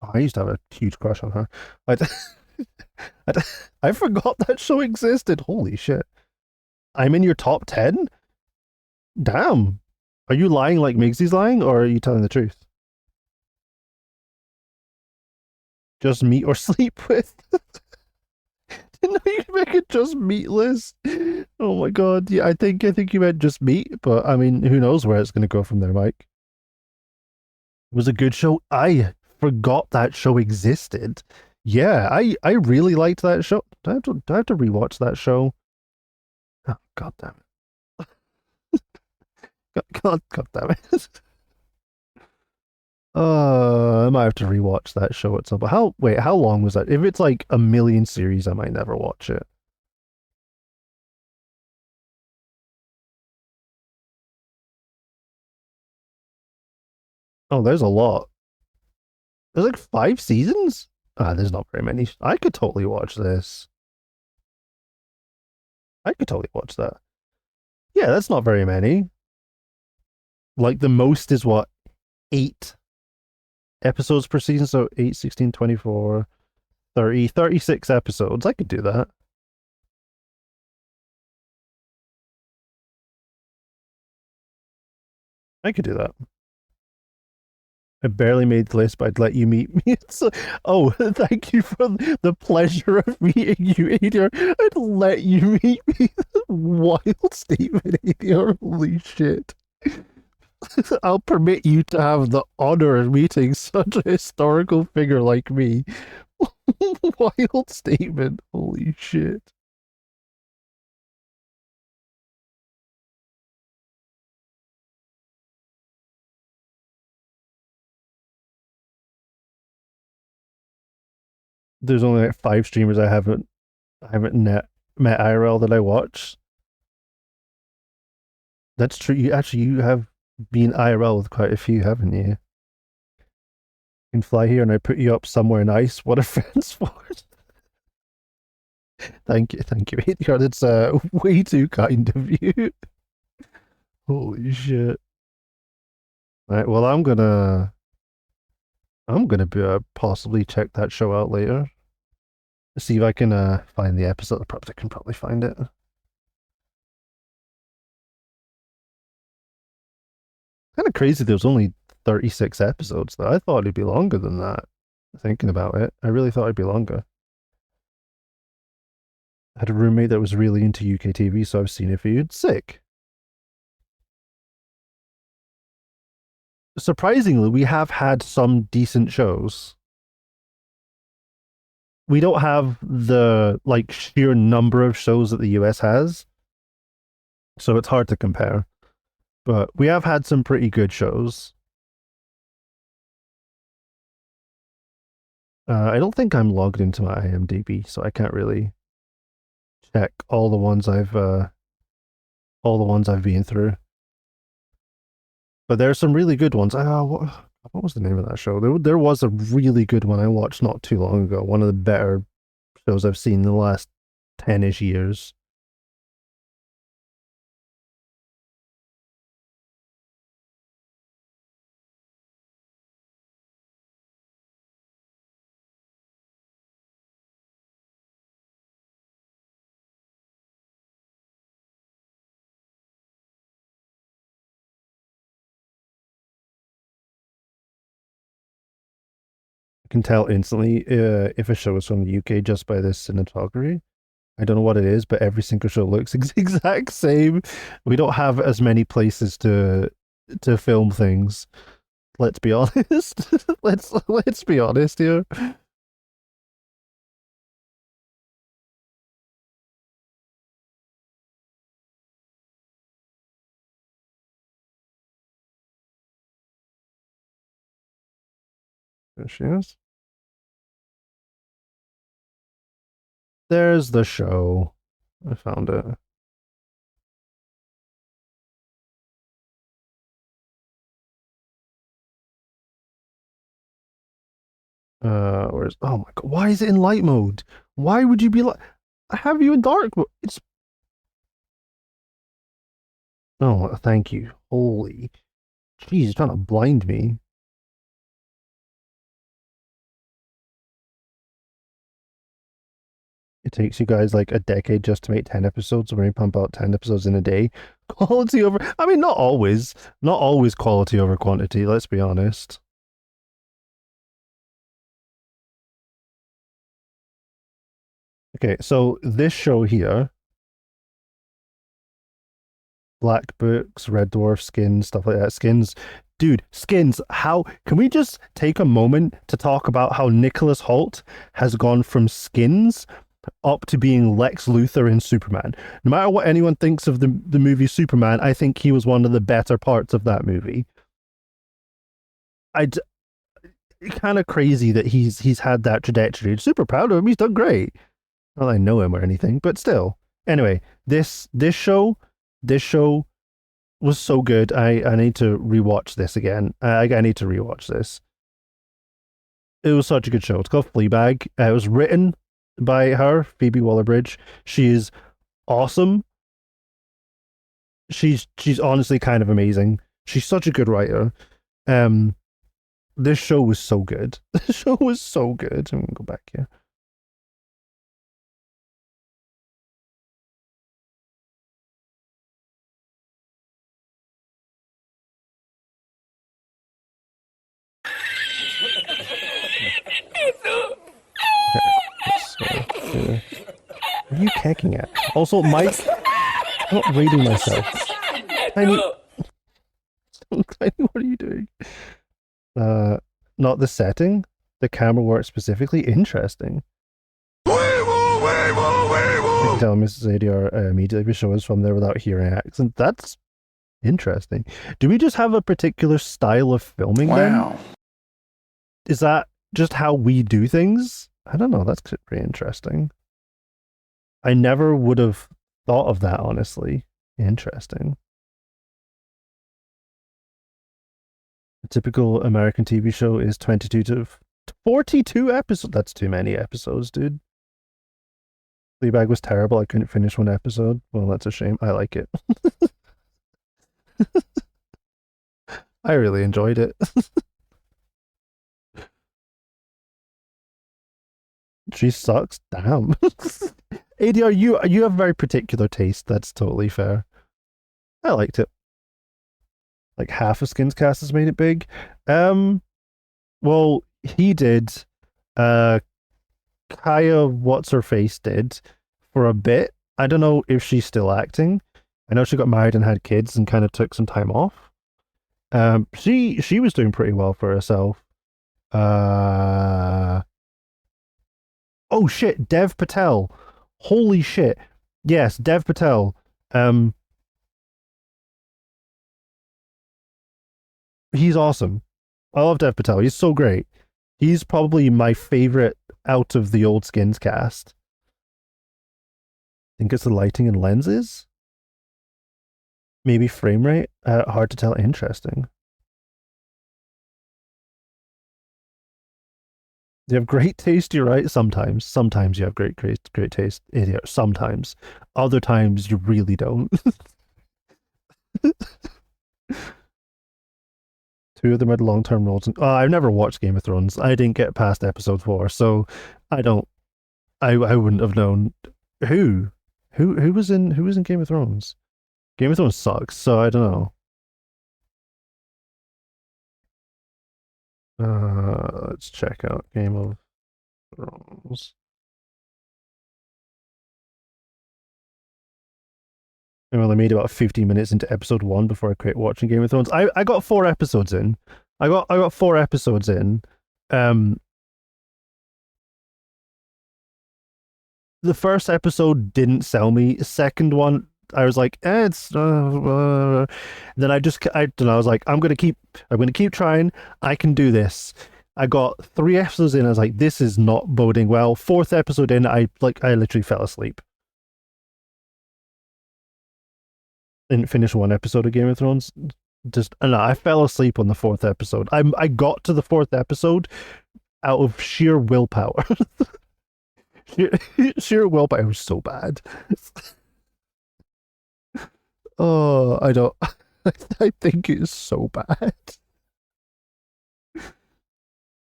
I used to have a huge crush on her. I, I, I forgot that show existed. Holy shit. I'm in your top 10? Damn. Are you lying like Migsy's lying, or are you telling the truth? Just meet or sleep with? Didn't know you could make it just meatless. Oh my god. Yeah, I think you meant just meat, but I mean, who knows where it's gonna go from there, Mike. It was a good show. I forgot that show existed. Yeah, I really liked that show. Do I have to rewatch that show? Oh, god damn it. God damn it. I might have to rewatch that show at some point. How long was that? If it's like a million series, I might never watch it. Oh, there's a lot. There's like 5 seasons? Ah, there's not very many. I could totally watch this. I could totally watch that. Yeah, that's not very many. Like the most is what, 8 episodes per season? So 8, 16, 24, 30, 36 episodes. I could do that. I could do that. I barely made the list, but I'd let you meet me. Oh, thank you for the pleasure of meeting you, ADR. I'd let you meet me. Wild statement, ADR. Holy shit. I'll permit you to have the honor of meeting such a historical figure like me. Wild statement. Holy shit. There's only like 5 streamers I haven't met IRL that I watch. That's true. You have been IRL with quite a few, haven't you? You can fly here and I put you up somewhere nice. What a friend's for. Thank you, ADR. That's way too kind of you. Holy shit. Right, well I'm gonna possibly check that show out later. See if I can find the episode. I can probably find it. Kind of crazy. There was only 36 episodes though. I thought it'd be longer than that. Thinking about it, I really thought it'd be longer. I had a roommate that was really into UK TV, so I've seen it for you. It's sick. Surprisingly, we have had some decent shows. We don't have the like sheer number of shows that the US has, so it's hard to compare. But we have had some pretty good shows. I don't think I'm logged into my IMDb, so I can't really check all the ones I've been through. But there's some really good ones. What was the name of that show? There was a really good one I watched not too long ago. One of the better shows I've seen in the last 10-ish years. I can tell instantly if a show is from the UK just by this cinematography. I don't know what it is, but every single show looks exact same. We don't have as many places to film things. Let's be honest. let's be honest here. There she is. There's the show. I found it. Where's oh my god? Why is it in light mode? Why would you be like? I have you in dark mode. It's oh, thank you. Holy, jeez, trying to blind me. It takes you guys like a decade just to make 10 episodes, and we pump out 10 episodes in a day. Quality over. I mean, not always quality over quantity. Let's be honest. Okay, so this show here, Black Books, Red Dwarf, Skins, stuff like that. Skins, dude, Skins. How can we just take a moment to talk about how Nicholas Hoult has gone from Skins up to being Lex Luthor in Superman? No matter what anyone thinks of the movie Superman, I think he was one of the better parts of that movie. I kind of crazy that he's had that trajectory. Super proud of him. He's done great. Not that I know him or anything, but still. Anyway, this show was so good. I need to rewatch this again. I need to rewatch this. It was such a good show. It's called Fleabag. It was written by her, Phoebe Waller-Bridge. She is awesome. She's honestly kind of amazing. She's such a good writer. Um, this show was so good. This show was so good. I'm gonna go back here. Okay, what are you kicking at? Also, Mike, I'm not rating myself. Tiny, Tiny, what are you doing? Uh, not the setting. The camera work specifically. Interesting. I can tell Mrs. ADR immediately shows from there without hearing accent. That's interesting. Do we just have a particular style of filming then? Wow. Is that just how we do things? I don't know. That's pretty interesting. I never would have thought of that, honestly. Interesting. A typical American TV show is 22 to 42 episodes. That's too many episodes, dude. Fleabag was terrible. I couldn't finish one episode. Well, that's a shame. I like it. I really enjoyed it. She sucks. Damn. ADR, you have very particular taste. That's totally fair. I liked it. Like half of Skins cast has made it big. Well, he did. Uh, Kaya, what's her face, did for a bit. I don't know if she's still acting. I know she got married and had kids and kind of took some time off. She was doing pretty well for herself. Uh, oh shit, Dev Patel. Holy shit. Yes, Dev Patel. Um, he's awesome. I love Dev Patel. He's so great. He's probably my favorite out of the old Skins cast. I think it's the lighting and lenses. Maybe frame rate. Hard to tell. Interesting. You have great taste. You're right. Sometimes you have great taste. Idiot. Sometimes. Other times you really don't. Two of them had long-term roles. I've never watched Game of Thrones. I didn't get past episode 4, so I don't. I wouldn't have known who who was in Game of Thrones. Game of Thrones sucks, so I don't know. Let's check out Game of Thrones. I only made about 15 minutes into episode one before I quit watching Game of Thrones. I got 4 episodes in. I got 4 episodes in. Um, the first episode didn't sell me. Second one, I was like, it's. Then I don't know. I was like, I'm gonna keep trying. I can do this. I got 3 episodes in. I was like, this is not boding well. Fourth episode in, I literally fell asleep. Didn't finish one episode of Game of Thrones. Just, and I fell asleep on the fourth episode. I got to the fourth episode out of sheer willpower. sheer, sheer willpower. It was so bad. Oh, I don't. I think it's so bad.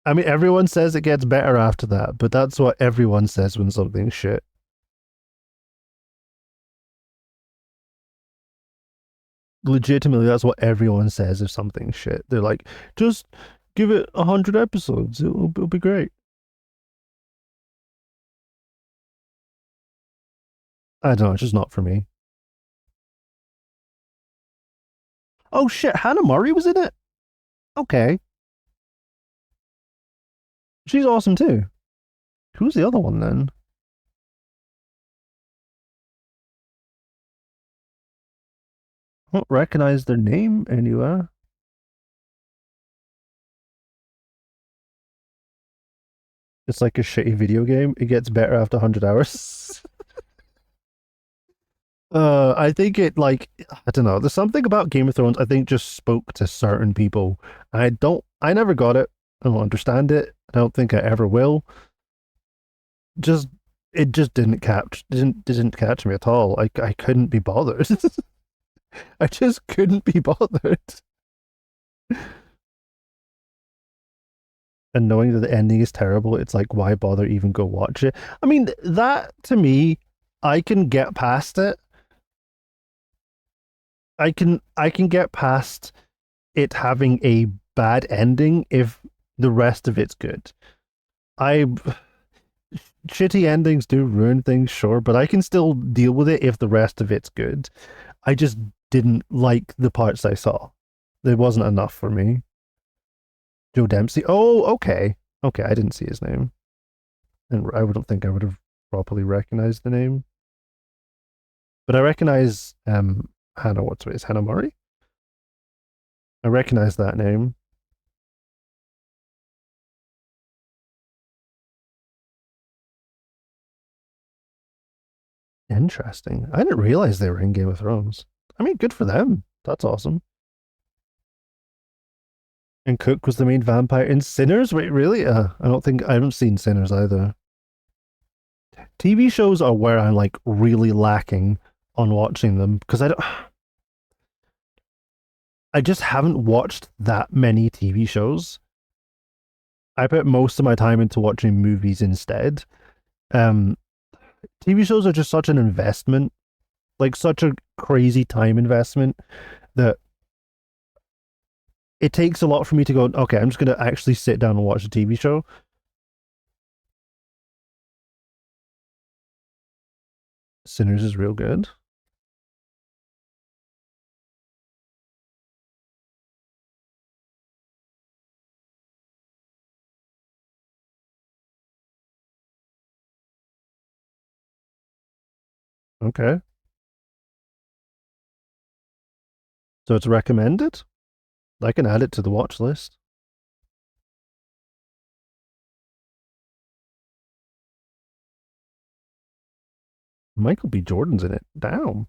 I mean, everyone says it gets better after that, but that's what everyone says when something's shit. Legitimately, that's what everyone says if something's shit. They're like, just give it 100 episodes. It'll be great. I don't know. It's just not for me. Oh shit, Hannah Murray was in it. Okay, she's awesome too. Who's the other one then? I don't recognize their name anywhere. It's like a shitty video game. It gets better after 100 hours. I think I don't know. There's something about Game of Thrones I think just spoke to certain people. I never got it. I don't understand it. I don't think I ever will. Just it just didn't catch me at all. I couldn't be bothered. I just couldn't be bothered. And knowing that the ending is terrible, it's like, why bother even go watch it? I mean, that to me, I can get past it. I can get past it having a bad ending if the rest of it's good. I Shitty endings do ruin things, sure, but I can still deal with it if the rest of it's good. I just didn't like the parts I saw. There wasn't enough for me. Joe Dempsey. Oh, okay. Okay, I didn't see his name. And I wouldn't think I would have properly recognized the name. But I recognize Hannah, what's it? Is Hannah Murray? I recognize that name. Interesting. I didn't realize they were in Game of Thrones. I mean, good for them. That's awesome. And Cook was the main vampire in Sinners. Wait, really? I haven't seen Sinners either. TV shows are where I'm like really lacking on watching them because I just haven't watched that many TV shows. I put most of my time into watching movies instead. Um, TV shows are just such an investment, like such a crazy time investment that it takes a lot for me to go, okay, I'm just going to actually sit down and watch a TV show. Sinners is real good. Okay. So it's recommended? I can add it to the watch list. Michael B. Jordan's in it. Damn.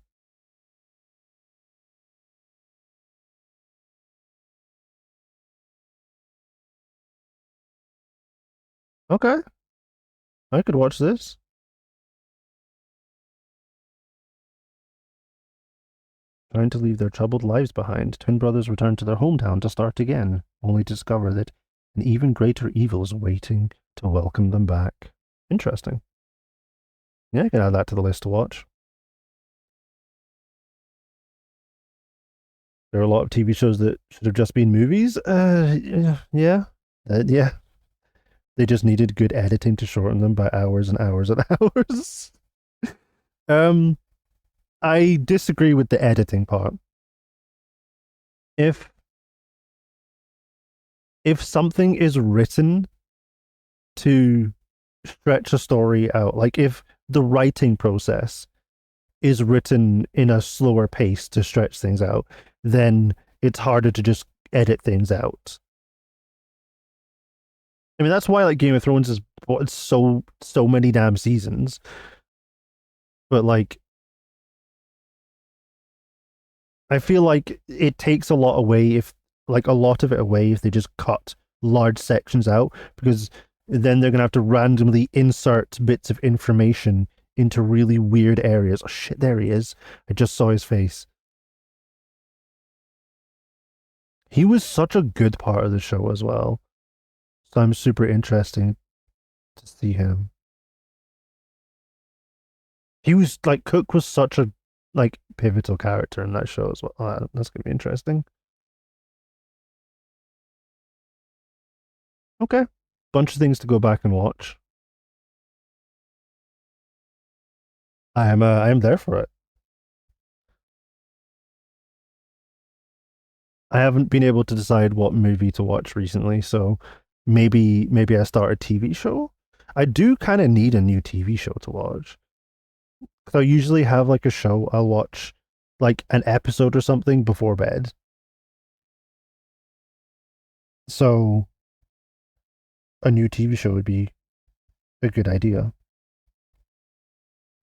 Okay. I could watch this. Trying to leave their troubled lives behind, twin brothers return to their hometown to start again, only to discover that an even greater evil is waiting to welcome them back. Interesting. Yeah, I can add that to the list to watch. There are a lot of TV shows that should have just been movies. Yeah. Yeah, they just needed good editing to shorten them by hours and hours and hours. Um, I disagree with the editing part. If if something is written to stretch a story out, like if the writing process is written in a slower pace to stretch things out, then it's harder to just edit things out. I mean, that's why like Game of Thrones is it's so many damn seasons. But like, I feel like it takes a lot away if like a lot of it away if they just cut large sections out because then they're gonna have to randomly insert bits of information into really weird areas. Oh shit, there he is. I just saw his face. He was such a good part of the show as well. So I'm super interested to see him. He was like Cook was such a like pivotal character in that show as well. Oh, that's gonna be interesting. Okay, bunch of things to go back and watch. I am there for it. I haven't been able to decide what movie to watch recently, so maybe I start a TV show. I do kind of need a new TV show to watch because I usually have like a show I'll watch like an episode or something before bed. So a new TV show would be a good idea.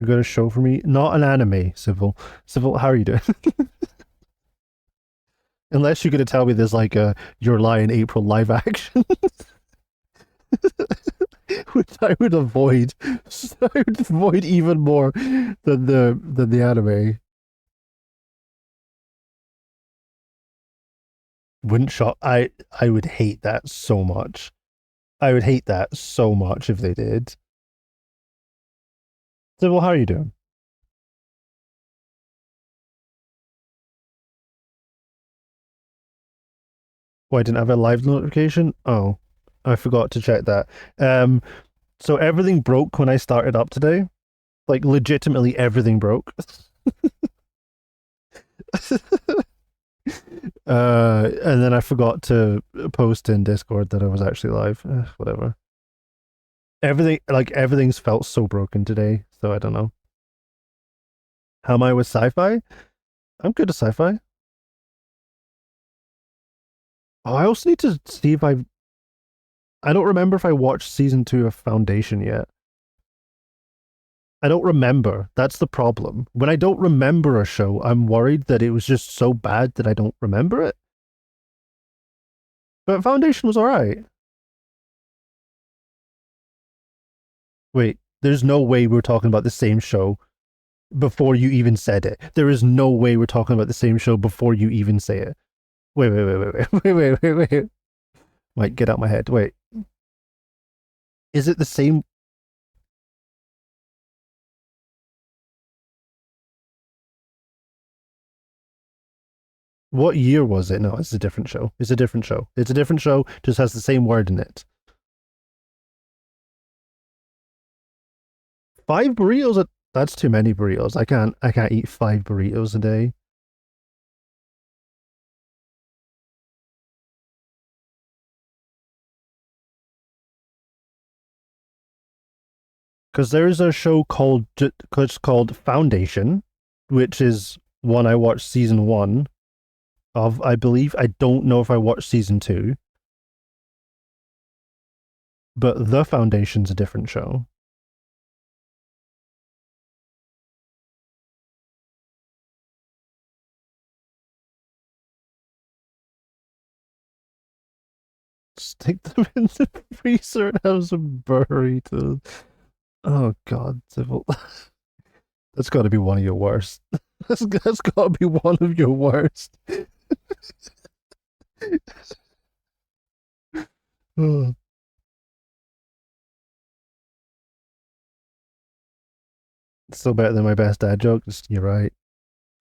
You got a show for me? Not an anime, Civil. Civil, how are you doing? Unless you're gonna tell me there's like a Your Lie in April live action, which I would avoid. I would avoid even more than the anime. Wouldn't shock. I would hate that so much. I would hate that so much if they did. Civil, how are you doing? Oh, I didn't have a live notification. Oh, I forgot to check that. Um, so everything broke when I started up today. Like legitimately everything broke. And then I forgot to post in Discord that I was actually live. Whatever. Everything's felt so broken today. So I don't know. How am I with sci-fi? I'm good at sci-fi. Oh, I also need to see if I don't remember if I watched season 2 of Foundation yet. I don't remember. That's the problem. When I don't remember a show, I'm worried that it was just so bad that I don't remember it. But Foundation was alright. Wait, there's no way we're talking about the same show before you even said it. There is no way we're talking about the same show before you even say it. Wait. Wait, get out my head. Wait. Is it the same? What year was it? No, it's a different show. It's a different show. It's a different show, just has the same word in it. 5 burritos? That's too many burritos. I can't eat 5 burritos a day. Because there's a show called Foundation, which is one I watched season one of, I believe. I don't know if I watched season two, but The Foundation's a different show. Stick them in the freezer and have some burritos. Oh God, Civil. That's got to be one of your worst. That's got to be one of your worst. Oh, still better than my best dad joke. You're right.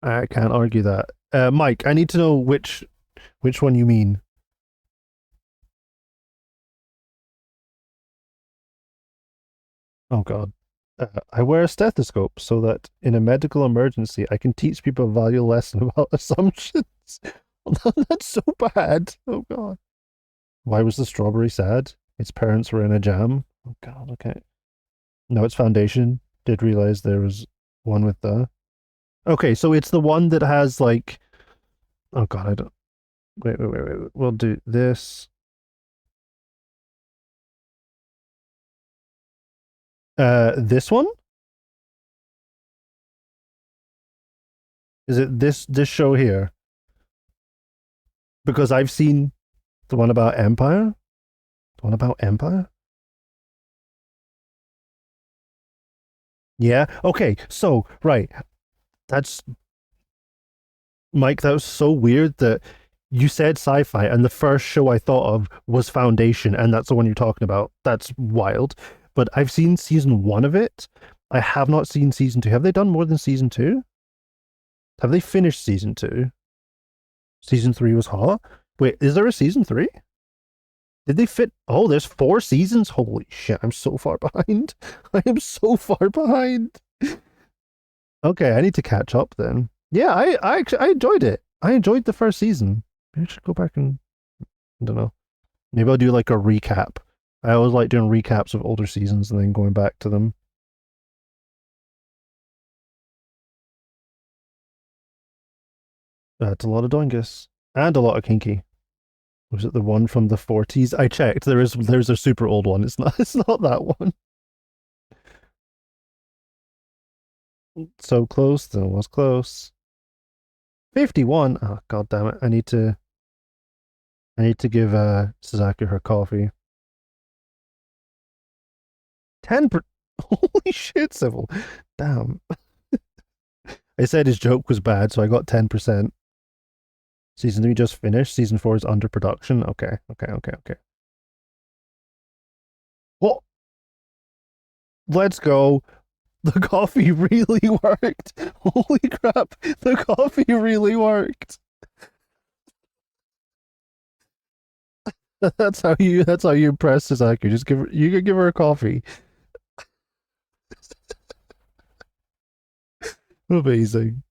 I can't argue that. Mike, I need to know which one you mean. Oh God. I wear a stethoscope so that in a medical emergency, I can teach people a valuable lesson about assumptions. That's so bad. Oh God. Why was the strawberry sad? Its parents were in a jam. Oh God. Okay. No, it's foundation. Did realize there was one with the. Okay, so it's the one that has like. Oh God, I don't. Wait. We'll do this. This one? Is it this show here? Because I've seen the one about Empire. The one about Empire. Yeah. Okay. So right, that's Mike. That was so weird that you said sci-fi, and the first show I thought of was Foundation, and that's the one you're talking about. That's wild. But I've seen season one of it. I have not seen season two. Have they done more than season two? Have they finished season two? Season three was hot. Wait, is there a season three? Did they fit? Oh, there's four seasons. Holy shit! I'm so far behind. I am so far behind. Okay, I need to catch up then. Yeah, I actually I enjoyed it. I enjoyed the first season. Maybe I should go back and I don't know. Maybe I'll do like a recap. I always like doing recaps of older seasons and then going back to them. That's a lot of Dongus and a lot of Kinky. Was it the one from the 40s? I checked. There's a super old one. It's not it's not that one. So close, though was close. 51. Oh god damn it. I need to give Sasaki her coffee. 10 per holy shit, Civil. Damn. I said his joke was bad, so I got 10%. Season 3 just finished. Season 4 is under production. Okay. Well, let's go. The coffee really worked. Holy crap. The coffee really worked. That's how you impress Sasaki. Just you can give her a coffee. Amazing.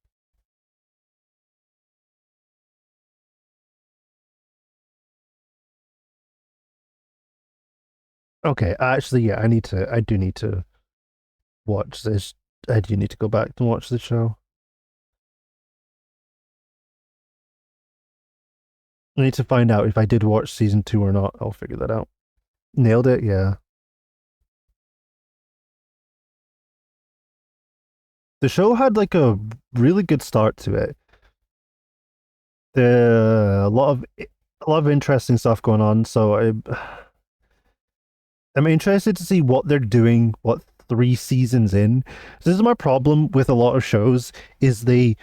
Okay, actually, yeah, I do need to watch this. I do need to go back and watch the show. I need to find out if I did watch season two or not. I'll figure that out. Nailed it, yeah. The show had like a really good start to it. A lot of interesting stuff going on. So I'm interested to see what they're doing. What three seasons in? So this is my problem with a lot of shows is they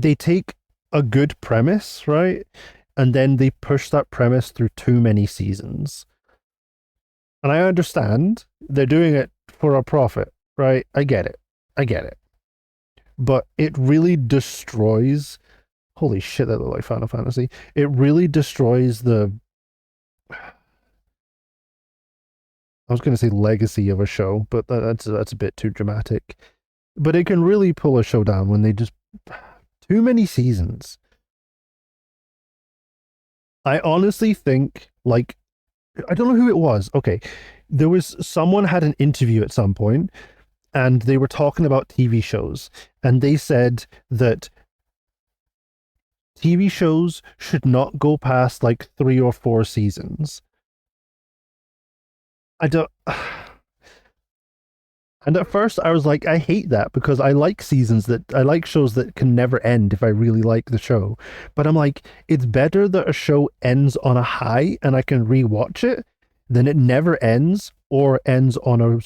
take a good premise, right? And then they push that premise through too many seasons. And I understand they're doing it for a profit, right? I get it. I get it. But it really destroys. Holy shit, that looked like Final Fantasy. It really destroys the. I was going to say legacy of a show, but that's a bit too dramatic. But it can really pull a show down when they just too many seasons. I honestly think like I don't know who it was. Okay, there was someone had an interview at some point, and they were talking about TV shows, and they said that TV shows should not go past like 3 or 4 seasons. I don't. And at first, I was like, I hate that because I like shows that can never end if I really like the show. But I'm like, it's better that a show ends on a high and I can rewatch it than it never ends or ends on a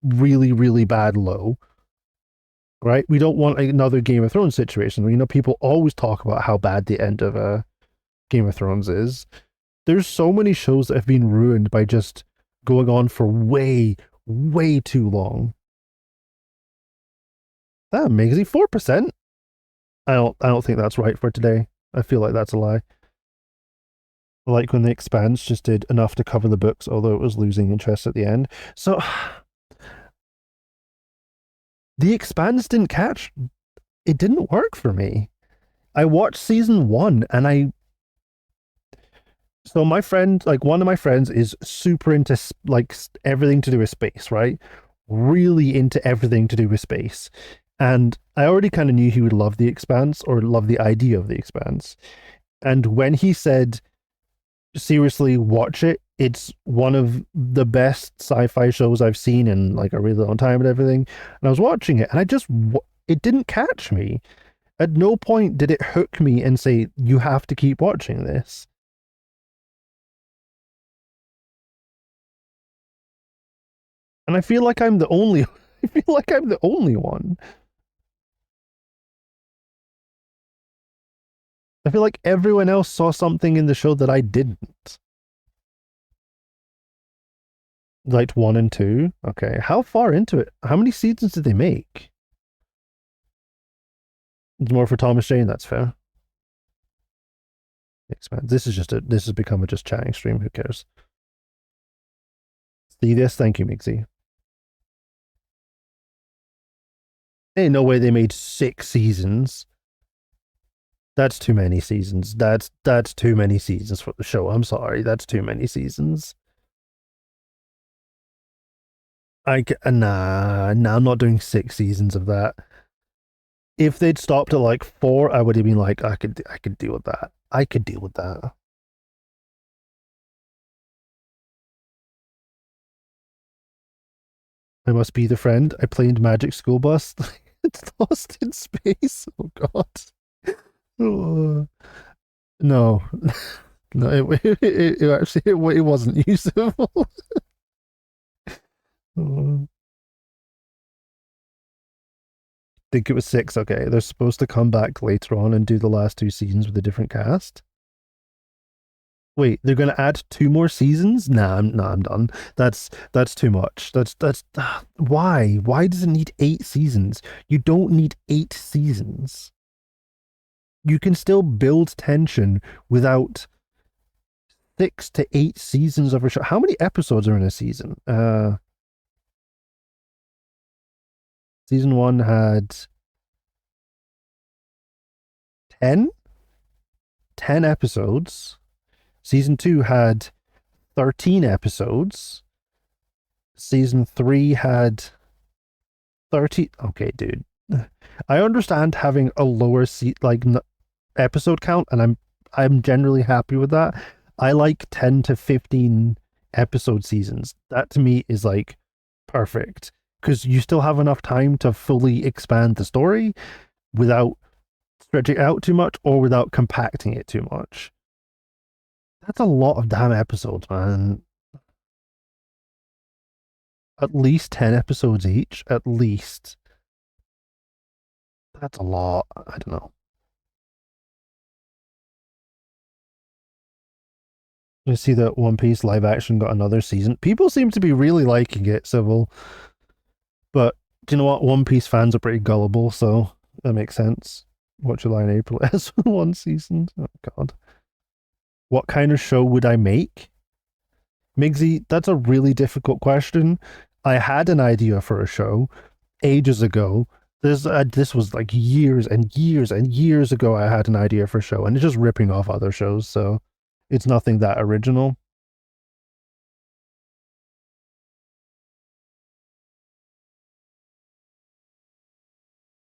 really, really bad low. Right? We don't want another Game of Thrones situation. People always talk about how bad the end of Game of Thrones is. There's so many shows that have been ruined by just going on for way, way too long. That amazing 4%. I don't think that's right for today. I feel like that's a lie. Like when the expanse just did enough to cover the books, although it was losing interest at the end. So The Expanse didn't catch. It didn't work for me. I watched season one, and I so my friend, like one of my friends, is super into like everything to do with space, right? Really into everything to do with space, and I already kind of knew he would love the Expanse or love the idea of the Expanse. And when he said, "Seriously, watch it," it's one of the best sci-fi shows I've seen in like a really long time and everything. And I was watching it, and it didn't catch me. At no point did it hook me and say, "You have to keep watching this." And I feel like I'm the only I feel like I'm the only one. I feel like everyone else saw something in the show that I didn't. Like one and two. Okay. How far into it? How many seasons did they make? It's more for Thomas Jane, that's fair. Expand. This has become a just chatting stream. Who cares? See this? Thank you, Mixie. Ain't no way they made 6 seasons. That's too many seasons. That's too many seasons for the show. I'm sorry. That's too many seasons. Nah, I'm not doing 6 seasons of that. If they'd stopped at like 4, I would have been like, I could deal with that. I could deal with that. I must be the friend. I played Magic School Bus. It's lost in space. Oh God. Oh, no, no. It actually it wasn't usable. Oh. Think it was 6. Okay, they're supposed to come back later on and do the last 2 seasons with a different cast. Wait, they're gonna add 2 more seasons? I'm done. That's too much. That's why? Why does it need 8 seasons? You don't need 8 seasons. You can still build tension without 6 to 8 seasons of a show. How many episodes are in a season? Season one had 10? 10 episodes. Season two had 13 episodes. Season three had 30. Okay, dude. I understand having a lower episode count, and I'm generally happy with that. I like 10 to 15 episode seasons. That to me is like perfect because you still have enough time to fully expand the story without stretching it out too much or without compacting it too much. That's a lot of damn episodes, man. At least 10 episodes each, at least. That's a lot. I don't know. You see that One Piece live action got another season. People seem to be really liking it, Civil. But do you know what? One Piece fans are pretty gullible, so that makes sense. What July and April has 1 season. Oh God. What kind of show would I make? Migsy, that's a really difficult question. I had an idea for a show ages ago. This was like years and years and years ago. I had an idea for a show, and it's just ripping off other shows, so it's nothing that original.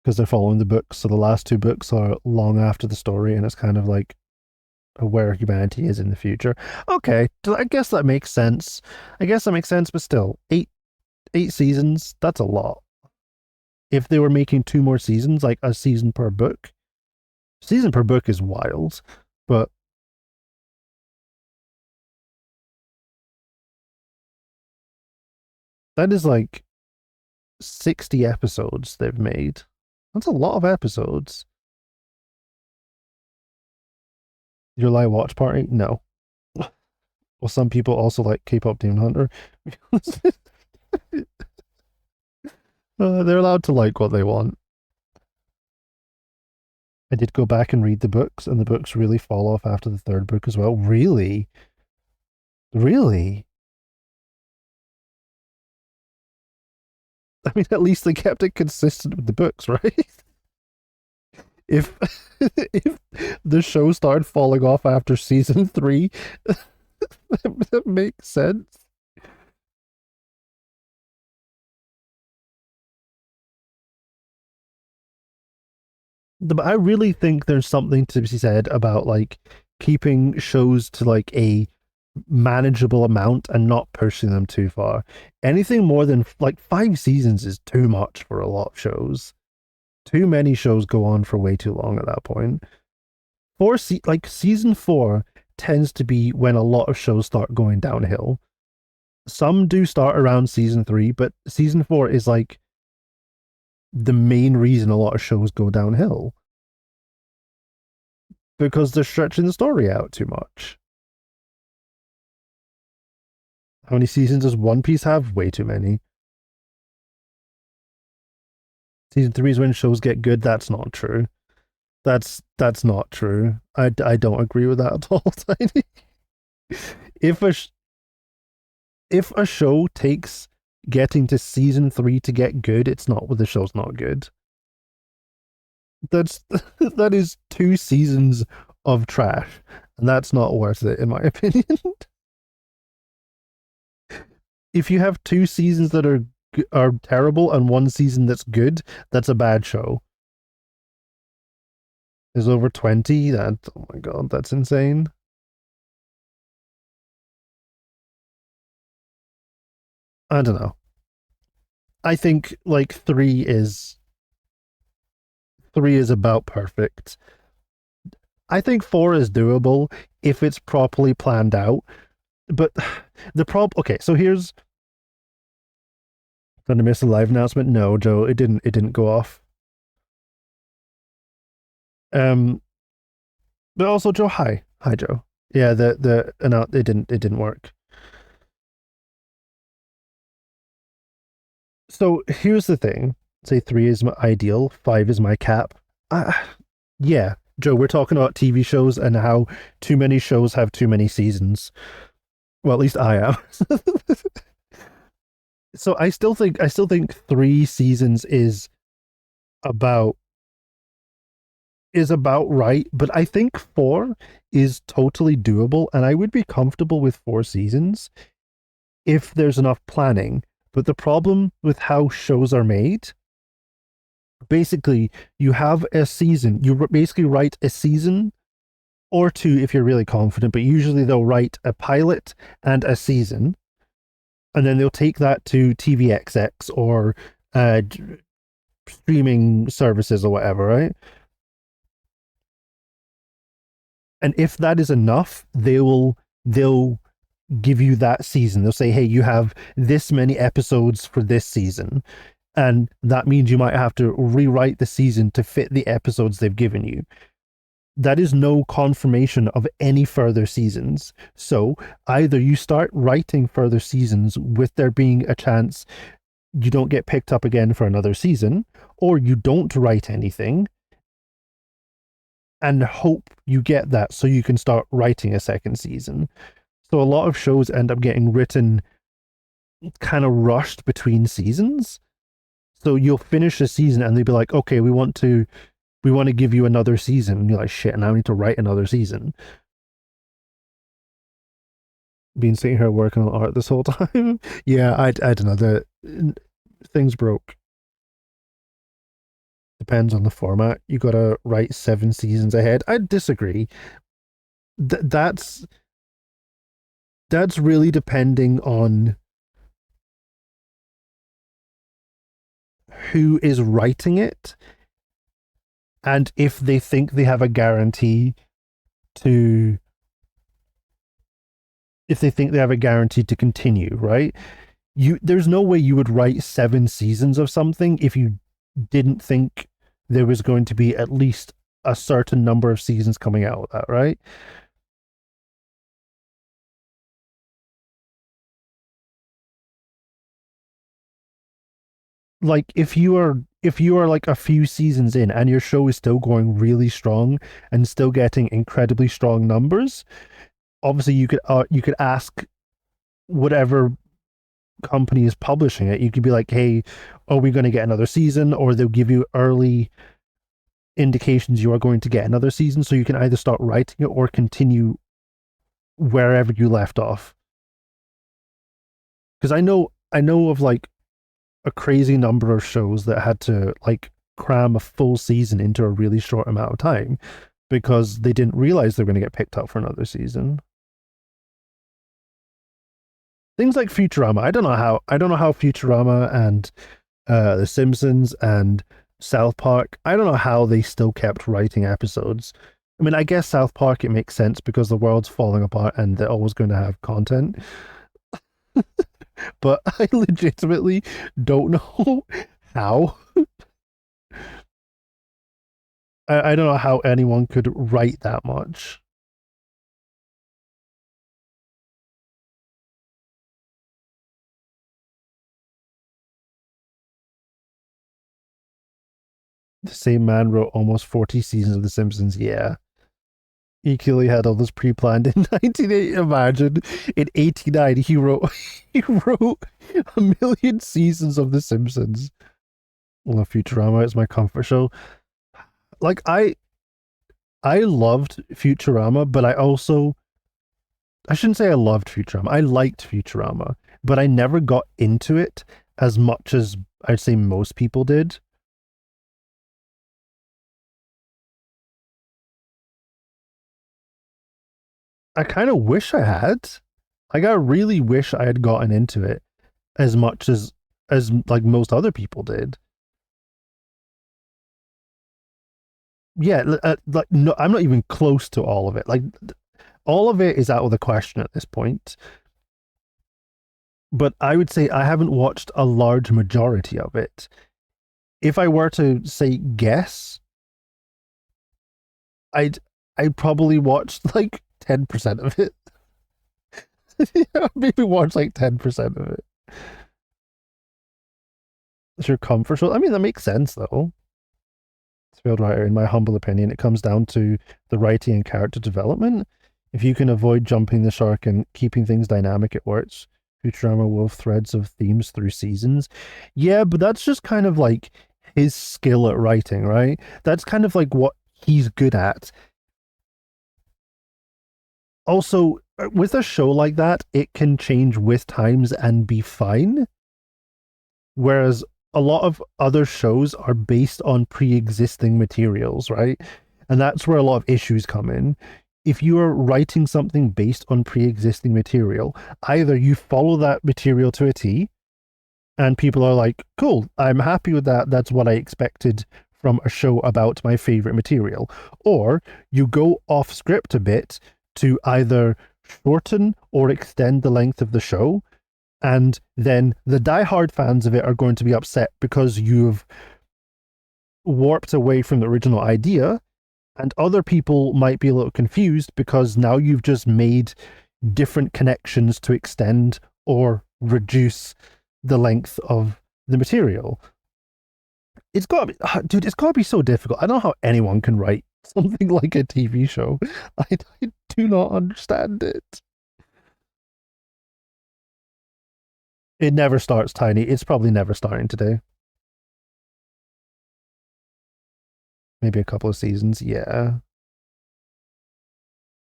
Because they're following the books. So the last 2 books are long after the story, and it's kind of like where humanity is in the future. Okay, I guess that makes sense. I guess that makes sense, but still, eight seasons. That's a lot. If they were making 2 more seasons, like a season per book is wild. But that is like 60 episodes they've made. That's a lot of episodes. Your live watch party? No. Well, some people also like K-pop Demon Hunter. They're allowed to like what they want. I did go back and read the books, and the books really fall off after the third book as well. Really? Really? I mean, at least they kept it consistent with the books, right? If if the show started falling off after season three, that makes sense. But I really think there's something to be said about like keeping shows to like a manageable amount and not pushing them too far. Anything more than like 5 seasons is too much for a lot of shows. Too many shows go on for way too long at that point. Like season four tends to be when a lot of shows start going downhill. Some do start around season three, but season four is like the main reason a lot of shows go downhill because they're stretching the story out too much. How many seasons does One Piece have? Way too many. Season three is when shows get good. That's not true. That's not true. I don't agree with that at all, Tiny. If a if a show takes getting to season three to get good, it's not the show's not good. That's that is 2 seasons of trash, and that's not worth it in my opinion. If you have 2 seasons that are terrible and 1 season that's good, that's a bad show. Is over 20. That oh my god, that's insane. I don't know. I think like three is about perfect. I think four is doable if it's properly planned out. But the problem okay, so here's gonna miss a live announcement. No, Joe, it didn't go off. Um but also Joe, hi. Hi Joe. Yeah, the no, it didn't work. So here's the thing. Say three is my ideal, five is my cap. Uh, yeah, Joe, we're talking about TV shows and how too many shows have too many seasons. Well, at least I am. So I still think 3 seasons about about right, but I think four is totally doable, and I would be comfortable with 4 seasons if there's enough planning. But the problem with how shows are made, basically, you have a season. You basically write a season or two if you're really confident, but usually they'll write a pilot and a season, and then they'll take that to TVXX or uh, streaming services or whatever, right? And if that is enough, they'll give you that season. They'll say, "Hey, you have this many episodes for this season." And that means you might have to rewrite the season to fit the episodes they've given you. That is no confirmation of any further seasons. So either you start writing further seasons with there being a chance you don't get picked up again for another season, or you don't write anything and hope you get that so you can start writing a second season. So a lot of shows end up getting written kind of rushed between seasons. So you'll finish a season and they'll be like, okay, we want to give you another season. And you're like, shit, now I need to write another season. Been sitting here working on art this whole time. Yeah, I don't know. The things broke. Depends on the format. You gotta write 7 seasons ahead. I disagree. Th- that's that's really depending on who is writing it and if they think they have a guarantee to continue, right? There's no way you would write 7 seasons of something if you didn't think there was going to be at least a certain number of seasons coming out of that, right? Like if you are like a few seasons in and your show is still going really strong and still getting incredibly strong numbers, obviously you could ask whatever company is publishing it, you could be like, hey, are we going to get another season? Or they'll give you early indications you are going to get another season, so you can either start writing it or continue wherever you left off. Because I know of like a crazy number of shows that had to like cram a full season into a really short amount of time because they didn't realize they were going to get picked up for another season. Things like Futurama. I don't know how Futurama and The Simpsons and South Park. I don't know how they still kept writing episodes. I mean, I guess South Park it makes sense because the world's falling apart and they're always going to have content. But I legitimately don't know how. I don't know how anyone could write that much. The same man wrote almost 40 seasons of The Simpsons. Yeah. He clearly had all this pre-planned in 1980. Imagine in 89 he wrote a million seasons of The Simpsons. Well, Futurama is my comfort show. Like I loved Futurama, but I shouldn't say I loved Futurama. I liked Futurama, but I never got into it as much as I'd say most people did. I kind of wish I had. Like I really wish I had gotten into it as much as like most other people did. Yeah, like no, I'm not even close to all of it. Like all of it is out of the question at this point. But I would say I haven't watched a large majority of it. If I were to say guess, I'd I'd probably watched like 10% of it. Yeah, maybe watch like 10% of it. It's your comfort show. I mean, that makes sense though. Failed writer, in my humble opinion, it comes down to the writing and character development. If you can avoid jumping the shark and keeping things dynamic, it works. Futurama wove threads of themes through seasons. Yeah, but that's just kind of like his skill at writing, right? That's kind of like what he's good at. Also, with a show like that, it can change with times and be fine. Whereas a lot of other shows are based on pre-existing materials, right? And that's where a lot of issues come in. If you are writing something based on pre-existing material, either you follow that material to a T and people are like, cool, I'm happy with that. That's what I expected from a show about my favorite material. Or you go off script a bit to either shorten or extend the length of the show, and then the diehard fans of it are going to be upset because you've warped away from the original idea, and other people might be a little confused because now you've just made different connections to extend or reduce the length of the material. It's got to be, dude, it's got to be so difficult. I don't know how anyone can write something like a TV show. I do not understand it. It never starts, Tiny. It's probably never starting today. Maybe a couple of seasons. Yeah.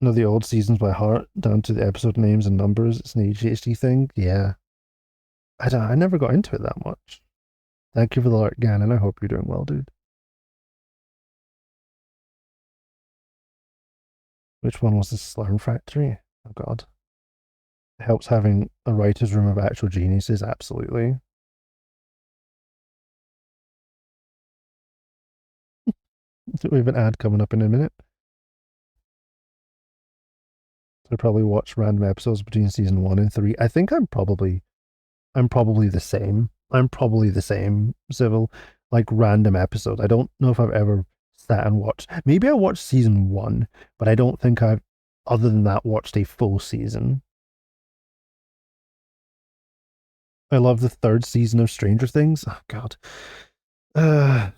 Know the old seasons by heart, down to the episode names and numbers. It's an ADHD thing. Yeah. I never got into it that much. Thank you for the alert, Gan, and I hope you're doing well, dude. Which one was the Slurm Factory? Oh god. It helps having a writer's room of actual geniuses, absolutely. We have an ad coming up in a minute. So I probably watch random episodes between season 1 and 3. I think I'm probably the same. I'm probably the same, Civil. Like random episodes. I don't know if I've ever sat and watched. Maybe I watched season 1, but I don't think I've, other than that, watched a full season. I love the third season of Stranger Things. Oh god.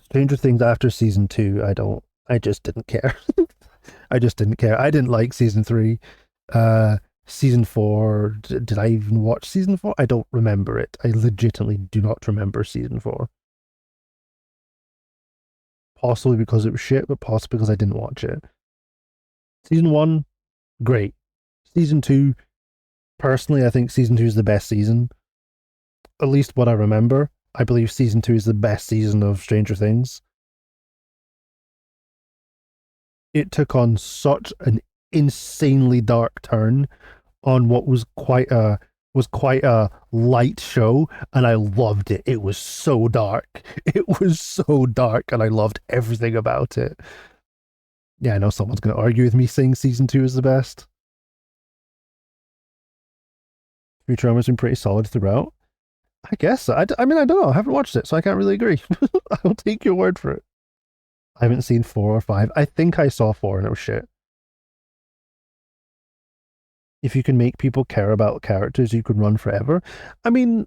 Stranger Things after season 2, I just didn't care. I just didn't care. I didn't like season 3. Season four, did I even watch season four? I don't remember it. I legitimately do not remember season four. Possibly because it was shit, but possibly because I didn't watch it. Season one, great. Season two, personally, I think season two is the best season. At least what I remember. I believe season two is the best season of Stranger Things. It took on such an insanely dark turn on what was quite a light show, and I loved it. It was so dark. It was so dark, and I loved everything about it. Yeah, I know someone's going to argue with me saying season two is the best. Futurama's been pretty solid throughout. I guess. I mean, I don't know. I haven't watched it, so I can't really agree. I'll take your word for it. I haven't seen four or five. I think I saw four and it was shit. If you can make people care about characters, you could run forever. I mean,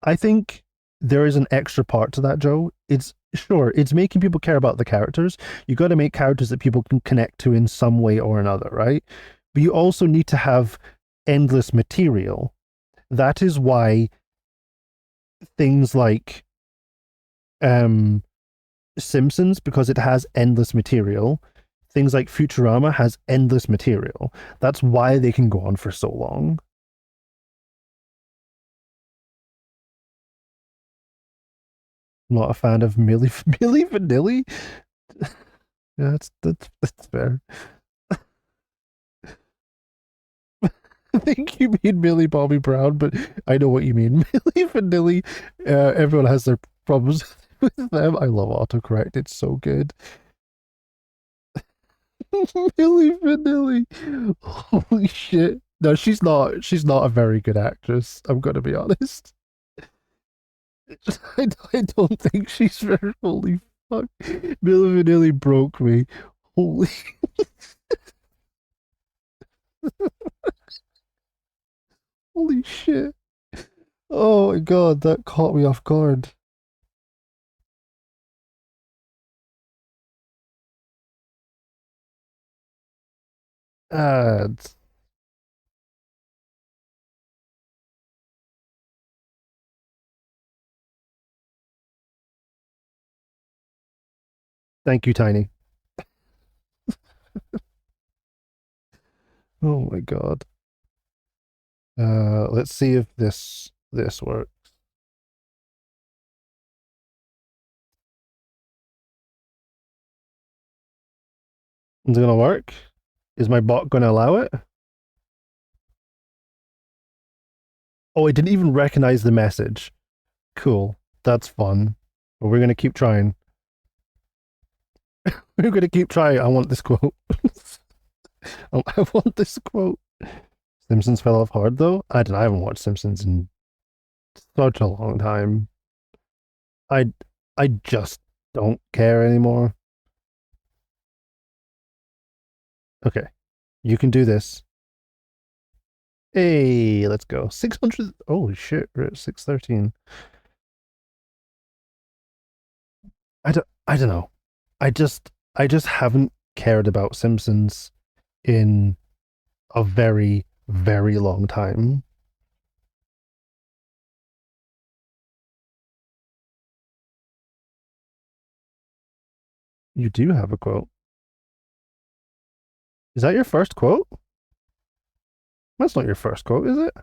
I think there is an extra part to that, Joe. It's sure, it's making people care about the characters. You got to make characters that people can connect to in some way or another, right? But you also need to have endless material. That is why things like um Simpsons, because it has endless material. Things like Futurama has endless material. That's why they can go on for so long. I'm not a fan of Millie Vanilli. Yeah, that's fair. I think you mean Millie Bobby Brown, but I know what you mean. Millie Vanilli. Everyone has their problems with them. I love autocorrect. It's so good. Millie Vanilli. Holy shit. No, she's not. She's not a very good actress. I'm gonna be honest. I don't think she's very. Holy fuck. Millie Vanilli broke me. Holy, holy shit. Oh my god, that caught me off guard. Uh, Thank you, Tiny. Oh my god. Let's see if this works. Is it gonna work? Is my bot gonna allow it? Oh, it didn't even recognize the message. Cool. That's fun. But we're gonna keep trying. We're gonna keep trying. I want this quote. I want this quote. Simpsons fell off hard though. I don't. I haven't watched Simpsons in such a long time. I I just don't care anymore. Okay, you can do this. Hey, let's go. 600. Holy shit, we're at 613. I don't know. I just haven't cared about Simpsons in a very very long time. You do have a quote. Is that your first quote? That's not your first quote, is it?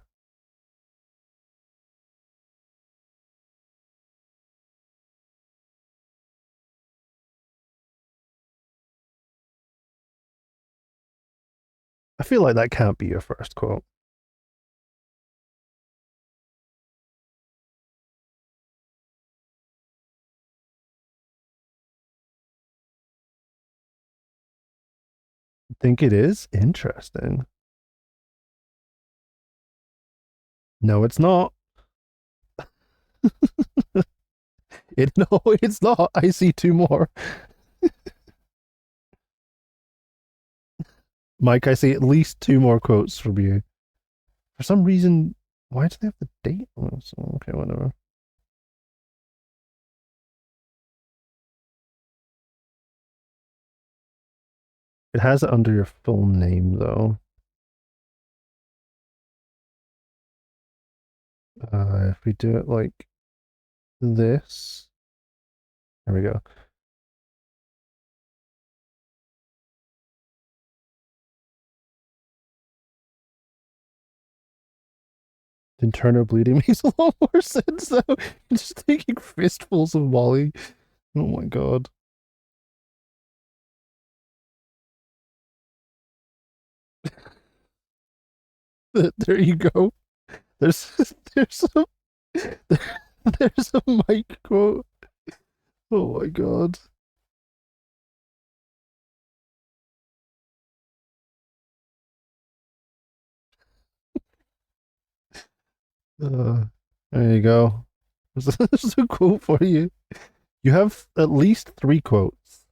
I feel like that can't be your first quote. I think it is interesting. No, it's not. No, it's not. I see two more. Mike, I see at least two more quotes from you. For some reason, why do they have the date on this? Okay, whatever. It has it under your full name, though. If we do it like this, there we go. Internal bleeding makes a lot more sense though. Just taking fistfuls of Molly. Oh my god. There you go. There's there's a there's a mic quote. Oh my god. Uh, there you go. There's a quote for you. You have at least three quotes.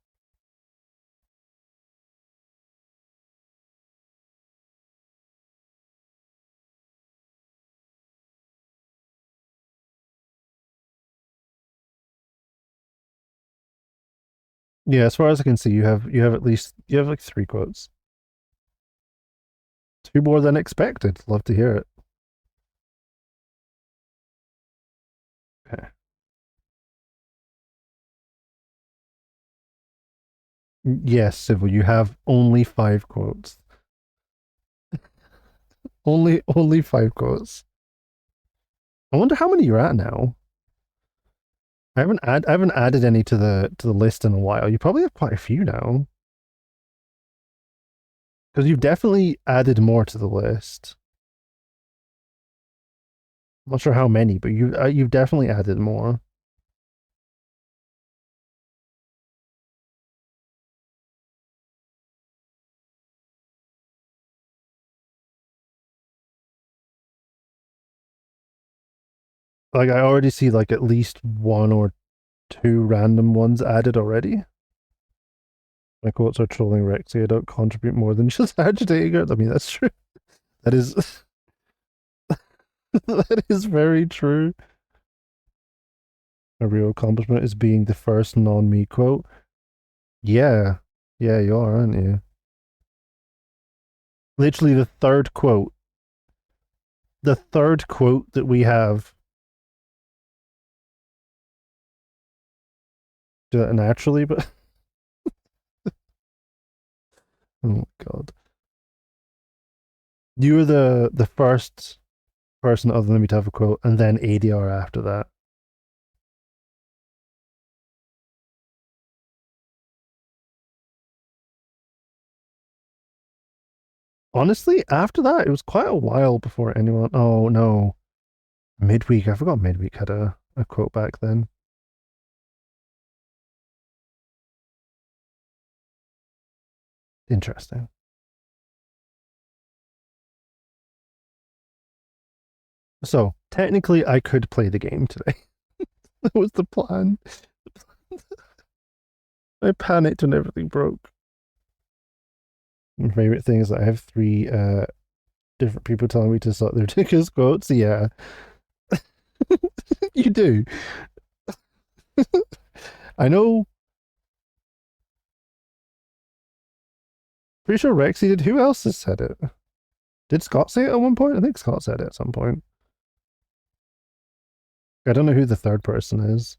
Yeah, as far as I can see, you have at least you have like three quotes. Two more than expected. Love to hear it. Okay. Yes, Civil, you have only five quotes. Only five quotes. I wonder how many you're at now. I haven't added any to the list in a while. You probably have quite a few now. Because you've definitely added more to the list. I'm not sure how many, but you've definitely added more. Like I already see like at least one or two random ones added already. My quotes are trolling Rexy. I don't contribute more than just agitating her. I mean, that's true. That is that is very true. A real accomplishment is being the first non-me quote. Yeah, yeah, you are, aren't you? Literally the third quote. The third quote that we have. Do it naturally, but oh my god, you were the first person other than me to have a quote, and then ADR after that. Honestly, after that, it was quite a while before anyone. Oh no, midweek. I forgot midweek had a quote back then. Interesting. So technically, I could play the game today. That was the plan. I panicked when everything broke. My favorite thing is that I have three different people telling me to suck their dick as quotes. Yeah, you do. I know. Pretty sure Rexy did. Who else has said it? Did Scott say it at one point? I think Scott said it at some point. I don't know who the third person is.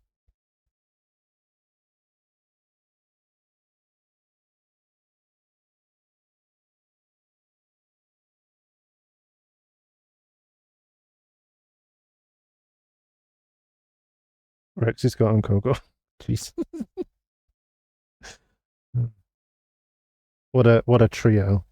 Rexy, Scott, and Coco. Jeez. What a trio.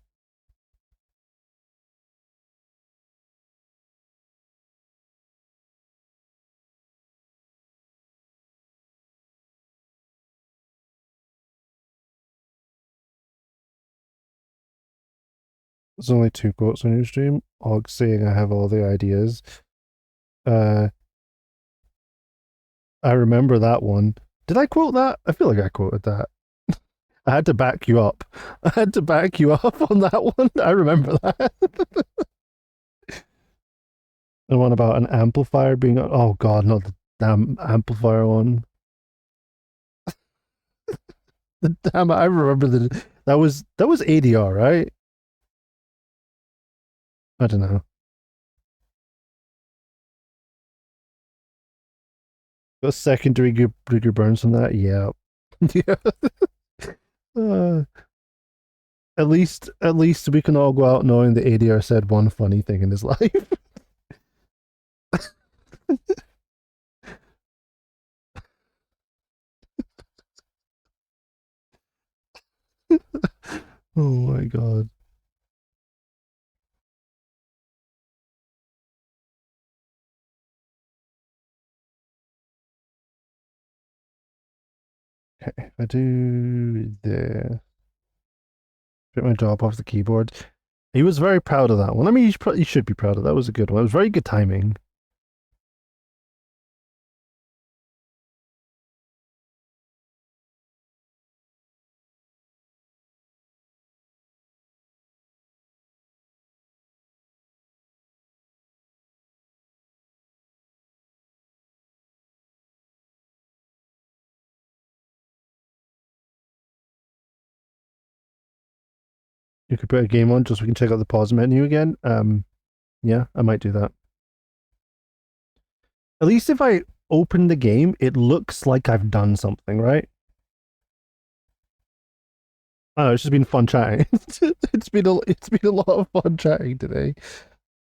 There's only two quotes on your stream. Og saying I have all the ideas. Uh I remember that one. Did I quote that? I feel like I quoted that. I had to back you up. I had to back you up on that one. I remember that. The one about an amplifier being oh god, not the damn amplifier one. Damn it, I remember that was ADR, right? I don't know. Got secondary bigger burns from that. Yeah. Yeah. Uh, at least we can all go out knowing that ADR said one funny thing in his life. Oh my god. Okay, if I do the get my job off the keyboard. He was very proud of that one. I mean, he should be proud of that. That was a good one. It was very good timing. You could put a game on just so we can check out the pause menu again. Yeah, I might do that. At least if I open the game, it looks like I've done something, right? Oh, it's just been fun chatting. It's been a lot of fun chatting today.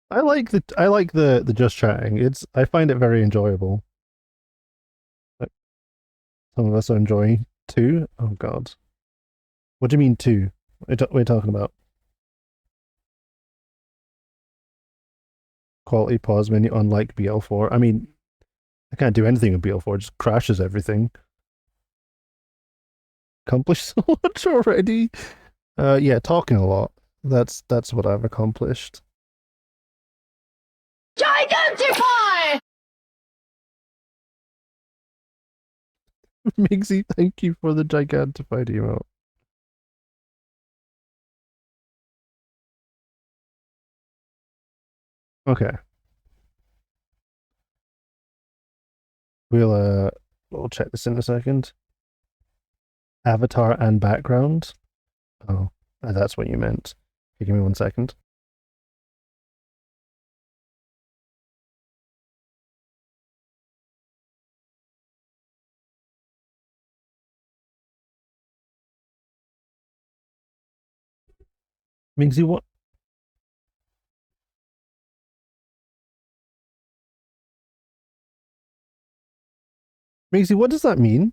I like the just chatting. I find it very enjoyable. Like, some of us are enjoying too. Oh god, what do you mean too? We're talking about quality pause menu, unlike BL4. I mean, I can't do anything in BL4. It just crashes everything. Accomplished so much already. Yeah, talking a lot. That's what I've accomplished. Gigantify! Migsy, thank you for the gigantified emote. Okay. We'll check this in a second. Avatar and background. Oh, that's what you meant. Okay, give me 1 second. Migsy, what? Migsy, what does that mean?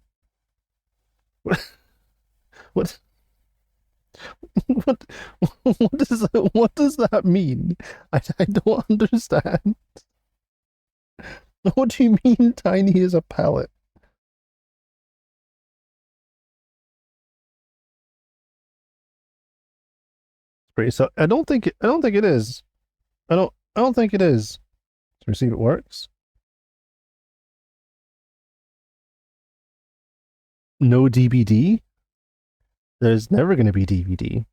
What? What? What does that mean? I don't understand. What do you mean? Tiny is a palette? Pretty so. I don't think. I don't think it is. I don't think it is. Let's see if it works. No DVD. There's never going to be DVD.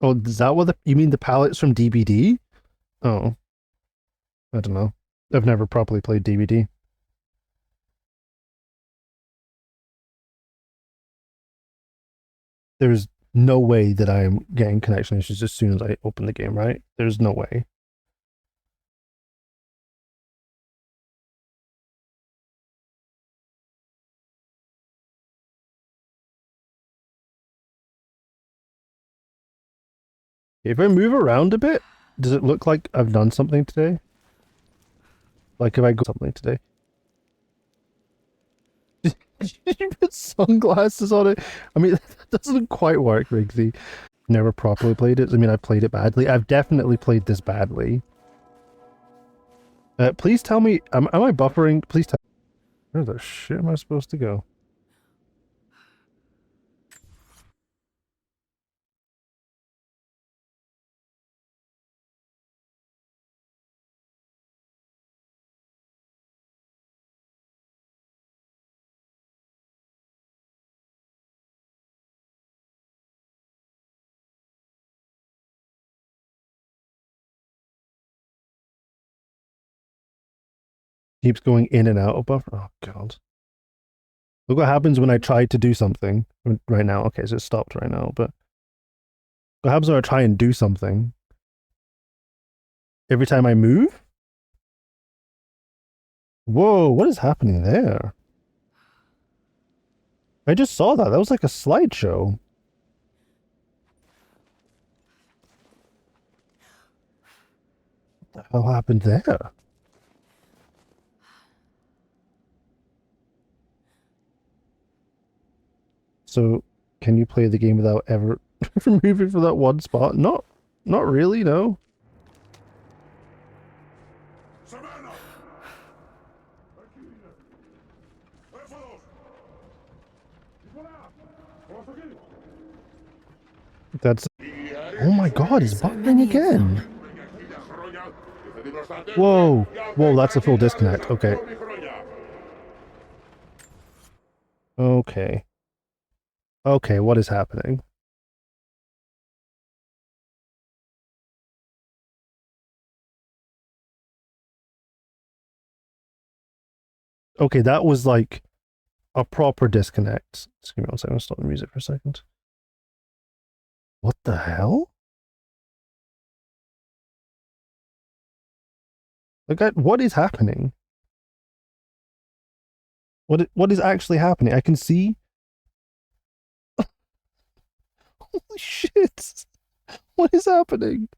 Oh, is that what you mean? The palettes from DVD? Oh, I don't know. I've never properly played DVD. There's no way that I am getting connection issues as soon as I open the game, right? There's no way. If I move around a bit, does it look like I've done something today? Like if I go something today? Did you put sunglasses on it? I mean, that doesn't quite work, Rigsy. Never properly played it. I mean, I played it badly. I've definitely played this badly. Please tell me, am I buffering? Please tell me. Where the shit am I supposed to go? Keeps going in and out of buffer. Oh, God. Look what happens when I try to do something right now. Okay, so it stopped right now, but what happens when I try and do something? Every time I move? Whoa, what is happening there? I just saw that. That was like a slideshow. What the hell happened there? So, can you play the game without ever moving from that one spot? Not really, no. That's... Oh my god, he's So buffering many of them. again. Whoa. Whoa, that's a full disconnect. Okay. Okay. Okay, what is happening? Okay, that was like a proper disconnect. Just give me 1 second, I'll stop the music for a second. What the hell? Like, what is happening? What is actually happening? I can see... Holy shit! What is happening?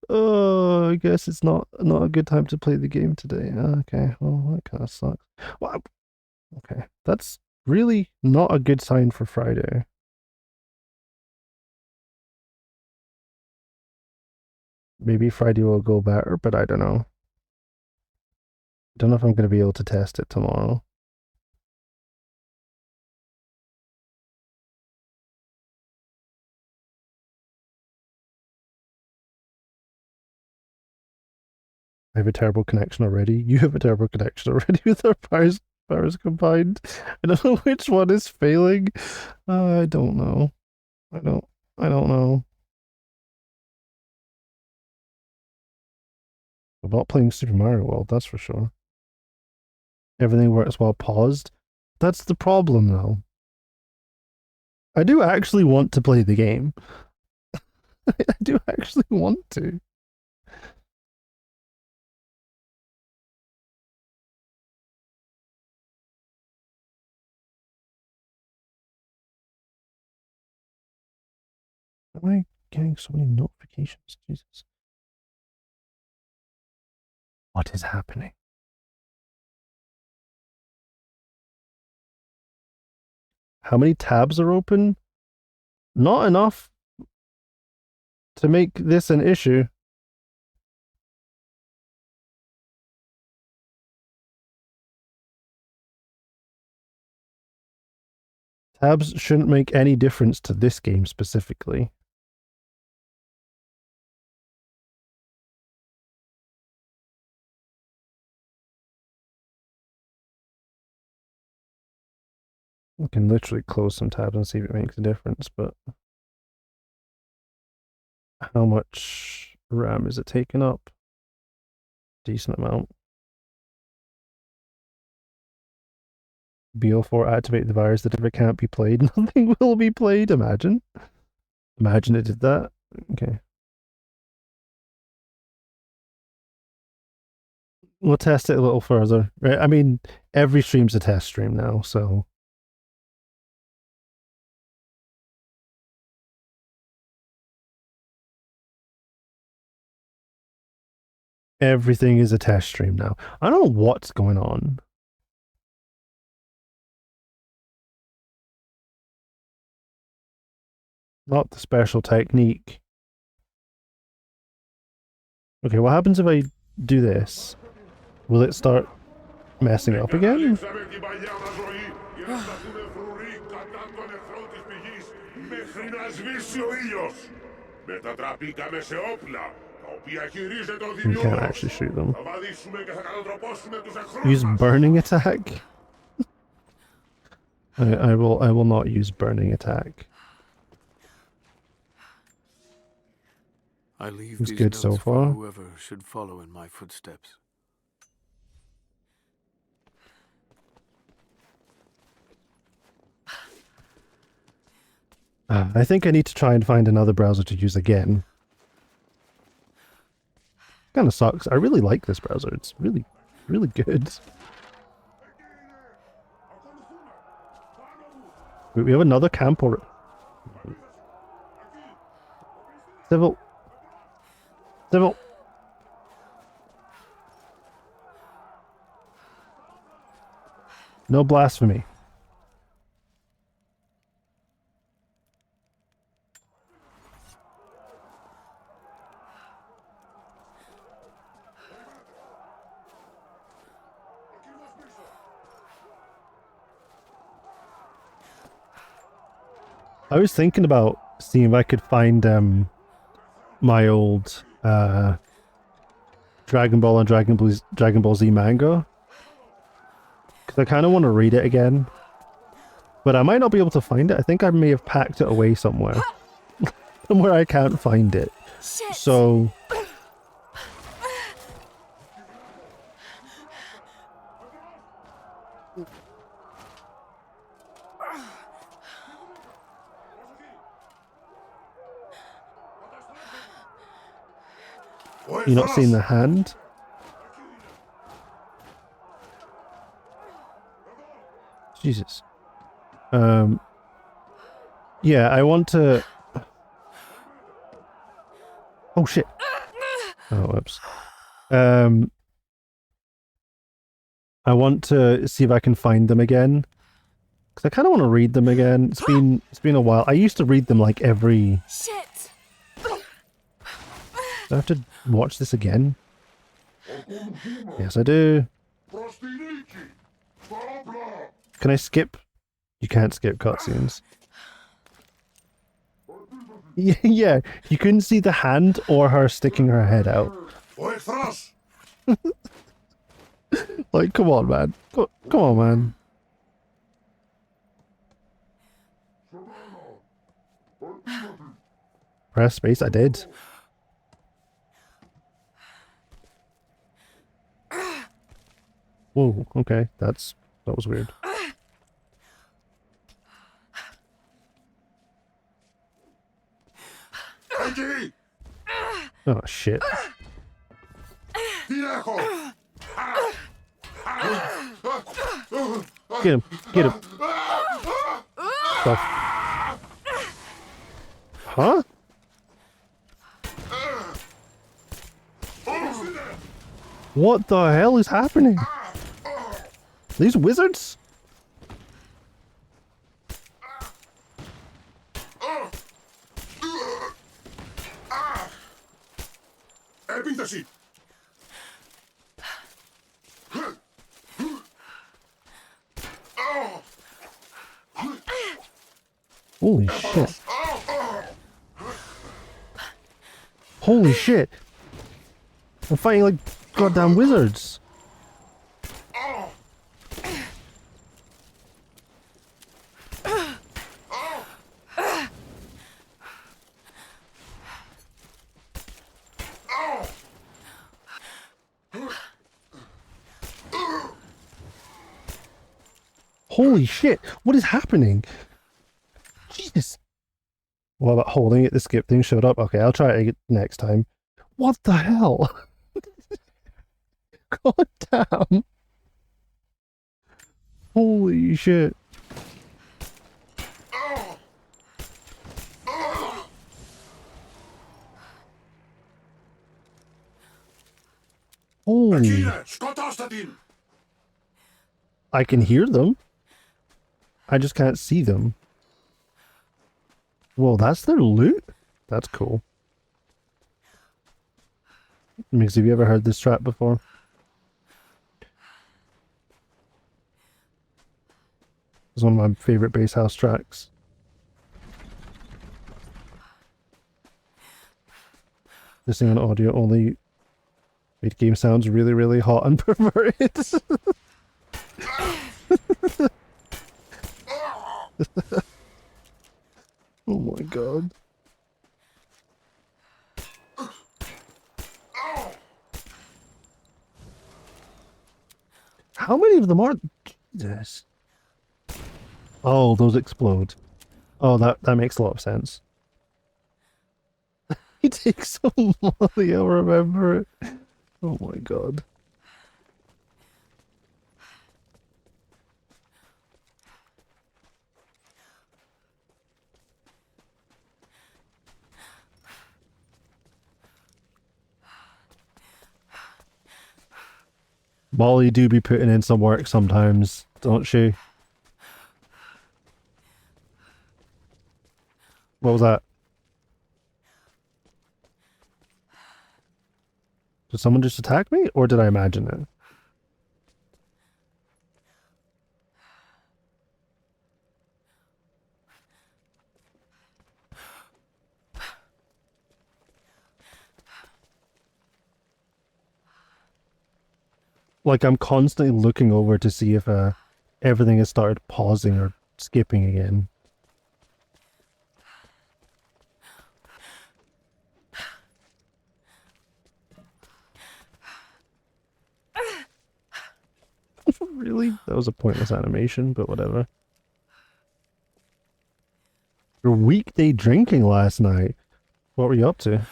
Oh, I guess it's not a good time to play the game today. Okay, well, that kind of sucks. Well, okay, that's really not a good sign for Friday. Maybe Friday will go better, but I don't know. Don't know if I'm going to be able to test it tomorrow. I have a terrible connection already. You have a terrible connection already with our powers combined. I don't know which one is failing. I don't know. I don't. I don't know. I'm not playing Super Mario World, that's for sure. Everything works while paused. That's the problem, though. I do actually want to play the game. I do actually want to. Am I getting so many notifications? Jesus. What is happening? How many tabs are open? Not enough to make this an issue. Tabs shouldn't make any difference to this game specifically. I can literally close some tabs and see if it makes a difference, but how much RAM is it taking up? Decent amount. BO4 activate the virus that if it can't be played, nothing will be played. Imagine. Imagine it did that. Okay. We'll test it a little further. Right? I mean, every stream's a test stream now, so everything is a test stream now. I don't know what's going on. Not the special technique. Okay, what happens if I do this? Will it start messing up again? You can't actually shoot them. Use burning attack? I will not use burning attack. I leave It's these good notes so for far. whoever should follow in my footsteps. I think I need to try and find another browser to use again. Kind of sucks. I really like this browser. It's really, really good. We have another camp or civil. Civil. No blasphemy. I was thinking about seeing if I could find my old Dragon Ball and Dragon Ball Z manga. Because I kind of want to read it again. But I might not be able to find it. I think I may have packed it away somewhere. Somewhere I can't find it. Shit. So... You're not seeing the hand? Jesus. Yeah, I want to... Oh shit. Oh, whoops. I want to see if I can find them again. Because I kind of want to read them again. It's been a while. I used to read them like every... Shit. Do I have to watch this again? Yes, I do. Can I skip? You can't skip cutscenes. Yeah, you couldn't see the hand or her sticking her head out. Like, come on, man. Come on, man. Press space, I did. Whoa, okay, that was weird. Oh shit. Get him, get him. Stuff. Huh? What the hell is happening? These wizards? Holy shit. Holy shit. I'm fighting like goddamn wizards. Holy shit, what is happening? Jesus. What about holding it? The skip thing showed up. Okay, I'll try it next time. What the hell? God damn. Holy shit. Holy. I can hear them. I just can't see them. Whoa, that's their loot? That's cool. Mix, have you ever heard this trap before? It's one of my favorite base house tracks. This thing on audio only made game sounds really, really hot and perverted. Oh my god. How many of them are? Jesus. Oh, those explode. Oh, that makes a lot of sense. He takes some money, I'll remember it. Oh my god. Molly do be putting in some work sometimes, don't she? What was that? Did someone just attack me, or did I imagine it? Like, I'm constantly looking over to see if everything has started pausing or skipping again. Really? That was a pointless animation, but whatever. Your weekday drinking last night. What were you up to?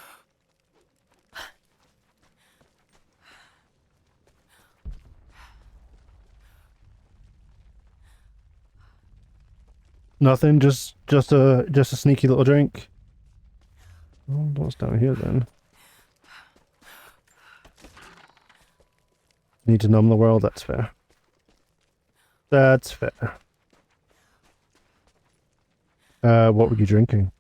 Nothing. Just a sneaky little drink. Oh, what's down here then? Need to numb the world. That's fair. That's fair. What were you drinking?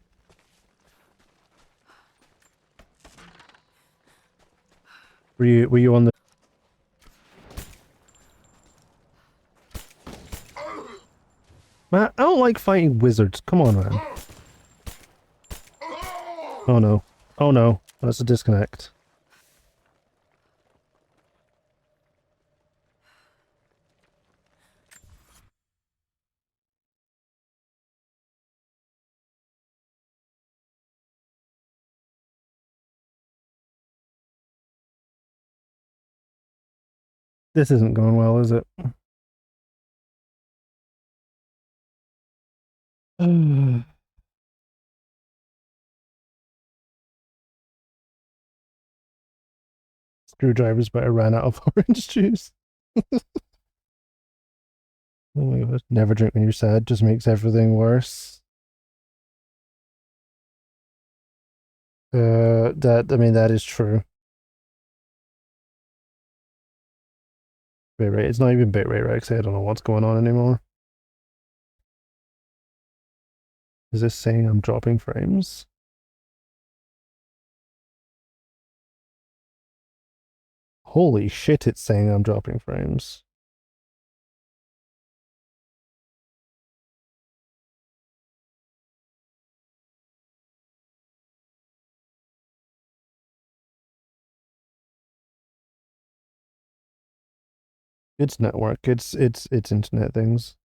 Were you on the? Man, I don't like fighting wizards. Come on, man. Oh no. Oh no. That's a disconnect. This isn't going well, is it? Screwdrivers, but I ran out of orange juice. Oh my god. Never drink when you're sad, just makes everything worse. I mean, that is true. Bitrate. It's not even bitrate, right? 'Cause I don't know what's going on anymore. Is this saying I'm dropping frames? Holy shit, it's saying I'm dropping frames. It's network. It's internet things.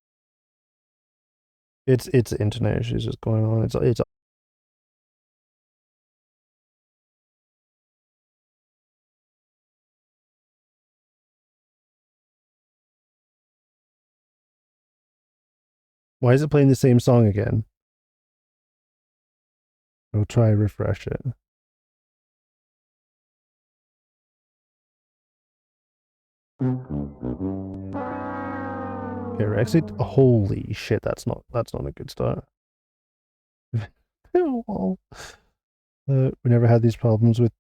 It's internet issues just going on. It's Why is it playing the same song again? I'll try refresh it. Okay, exit. Holy shit, that's not a good start. Well, we never had these problems with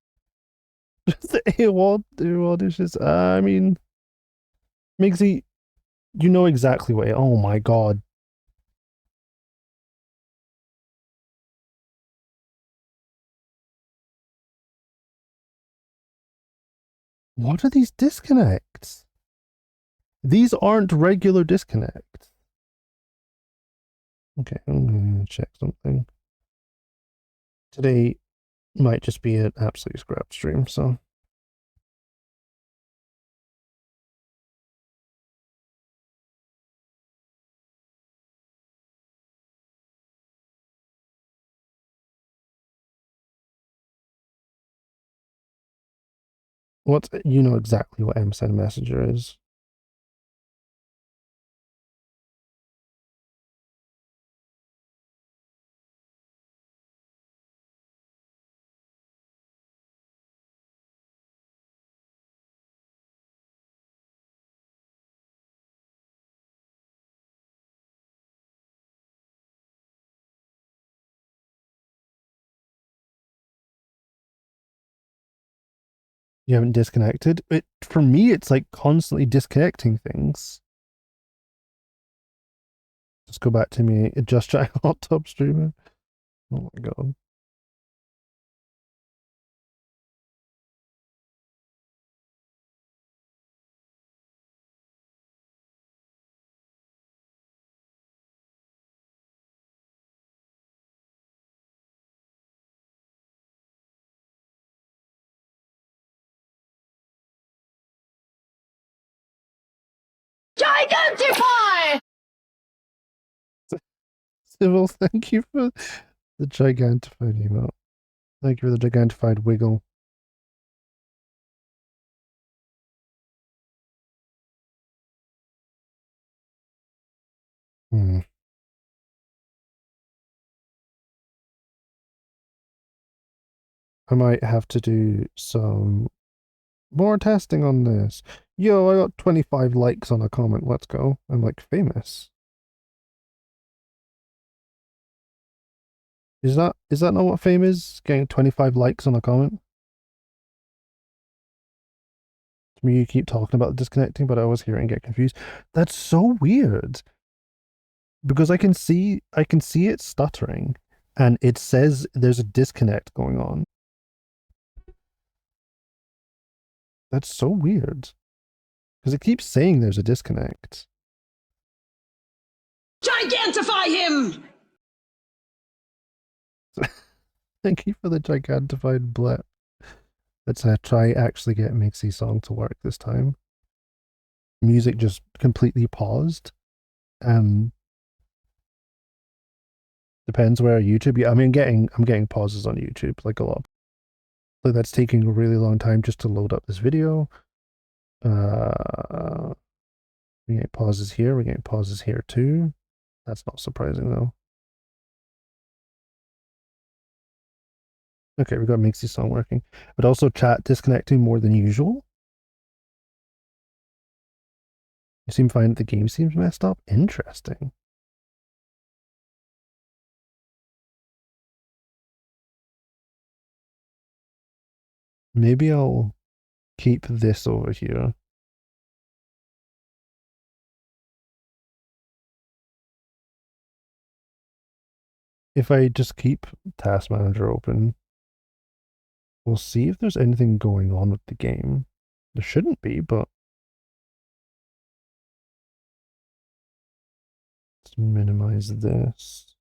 the AWOL dishes. I mean, Migsy, you know exactly what. Oh my god, what are these disconnects? These aren't regular disconnects. Okay, I'm gonna check something. Today might just be an absolute scrap stream, so. You know exactly what MSN Messenger is. You haven't disconnected? For me, it's like constantly disconnecting things. Let's go back to me, just try hot tub streamer. Oh my god. Gigantify! Civil, thank you for the gigantified emote. Thank you for the gigantified wiggle. Hmm. I might have to do some more testing on this. Yo, I got 25 likes on a comment. Let's go. I'm like famous. Is that not what fame is? Getting 25 likes on a comment? I mean, you keep talking about disconnecting, but I always hear it and get confused. That's so weird. Because I can see it stuttering and it says there's a disconnect going on. That's so weird. Because it keeps saying there's a disconnect. Gigantify him! Thank you for the gigantified blip. Let's try actually get Mixie's song to work this time. Music just completely paused. Depends where YouTube. Yeah, I mean, I'm getting pauses on YouTube like a lot. Like that's taking a really long time just to load up this video. We get pauses here. We get pauses here too. That's not surprising though. Okay, we got Mixie's song working, but also chat disconnecting more than usual. You seem fine. The game seems messed up. Interesting. Maybe I'll keep this over here. If I just keep Task Manager open, we'll see if there's anything going on with the game. There shouldn't be, but let's minimize this.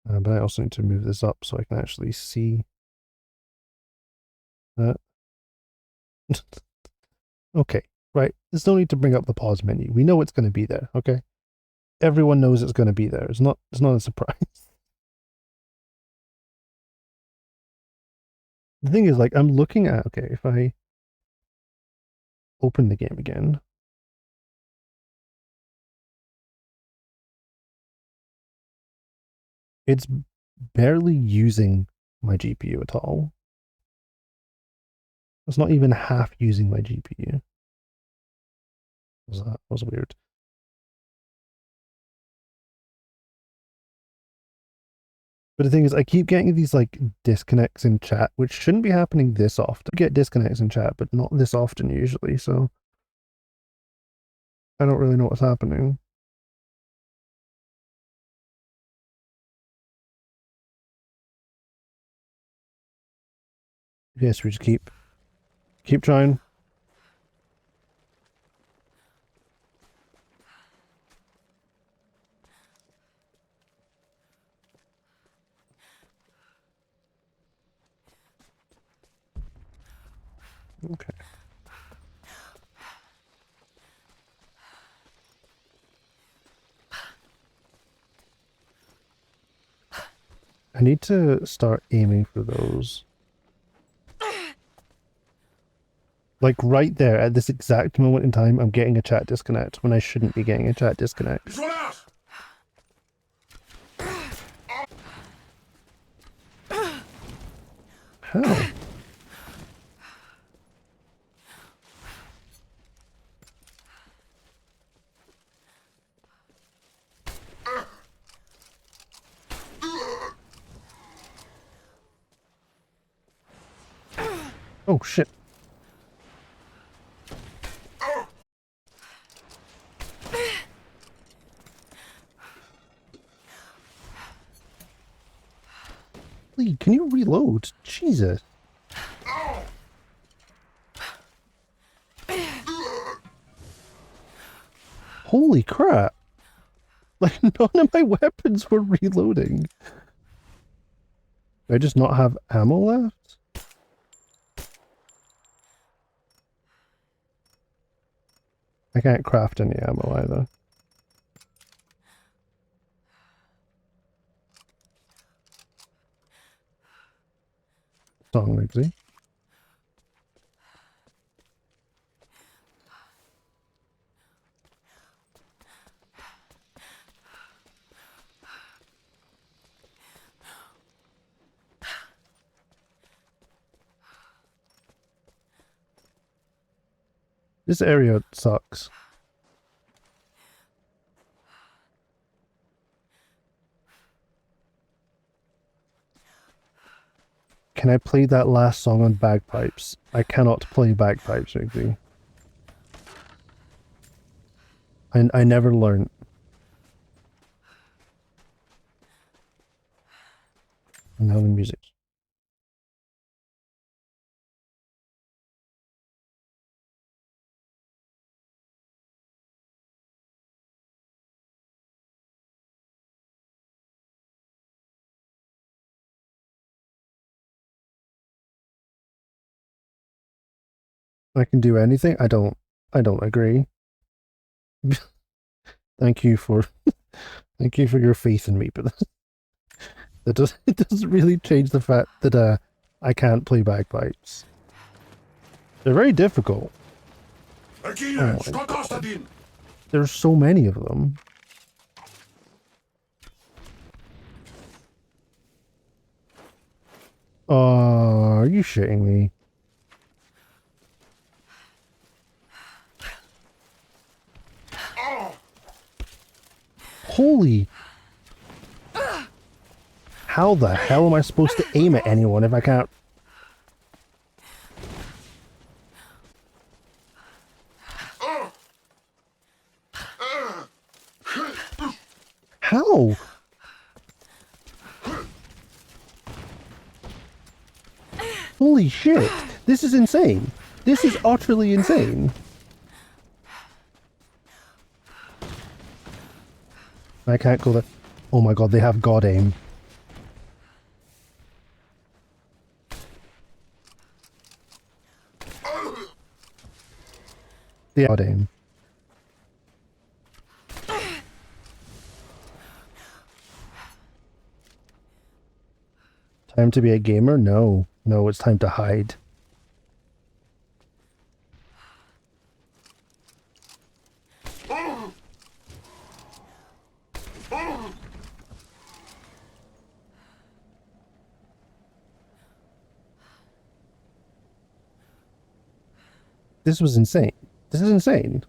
But I also need to move this up so I can actually see that. Okay, right. There's no need to bring up the pause menu. We know it's going to be there, okay? Everyone knows it's going to be there. It's not a surprise. The thing is, like, I'm looking at, okay, if I open the game again, it's barely using my GPU at all. It's not even half using my GPU. That was weird. But the thing is, I keep getting these like disconnects in chat, which shouldn't be happening this often. I get disconnects in chat, but not this often usually, so I don't really know what's happening. Yes, we just keep trying. Okay. I need to start aiming for those. Like right there, at this exact moment in time, I'm getting a chat disconnect when I shouldn't be getting a chat disconnect. How? Oh shit. Lee, can you reload? Jesus. Holy crap. Like, none of my weapons were reloading. Do I just not have ammo left? I can't craft any ammo either. Song Wigsy. This area sucks. Can I play that last song on bagpipes? I cannot play bagpipes, Wigsy. I never learned. And now the music. I can do anything? I don't agree. Thank you for thank you for your faith in me, but it doesn't really change the fact that I can't play bagpipes. They're very difficult. Oh my God. There's so many of them. Oh, are you shitting me? Holy! How the hell am I supposed to aim at anyone if I can't? How? Holy shit! This is insane! This is utterly insane! I can't go there. Oh my god, they have god aim. They have god aim. Time to be a gamer? No. No, it's time to hide. This was insane. This is insane.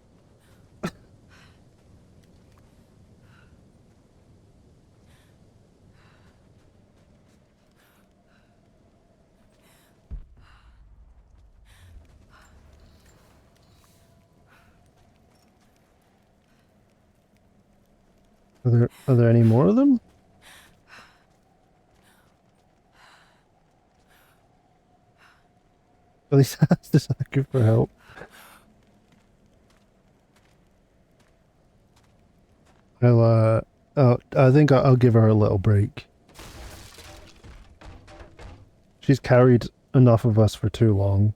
Are there any more of them? At least ask this hacker for help. Oh, I think I'll give her a little break. She's carried enough of us for too long.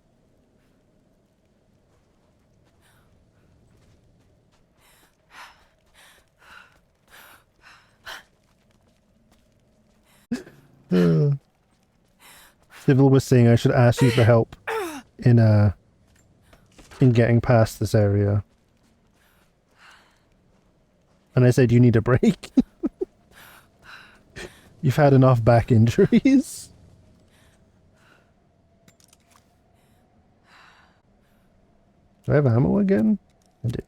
Civil was saying I should ask you for help in getting past this area. And I said you need a break. You've had enough back injuries. Do I have ammo again? I do.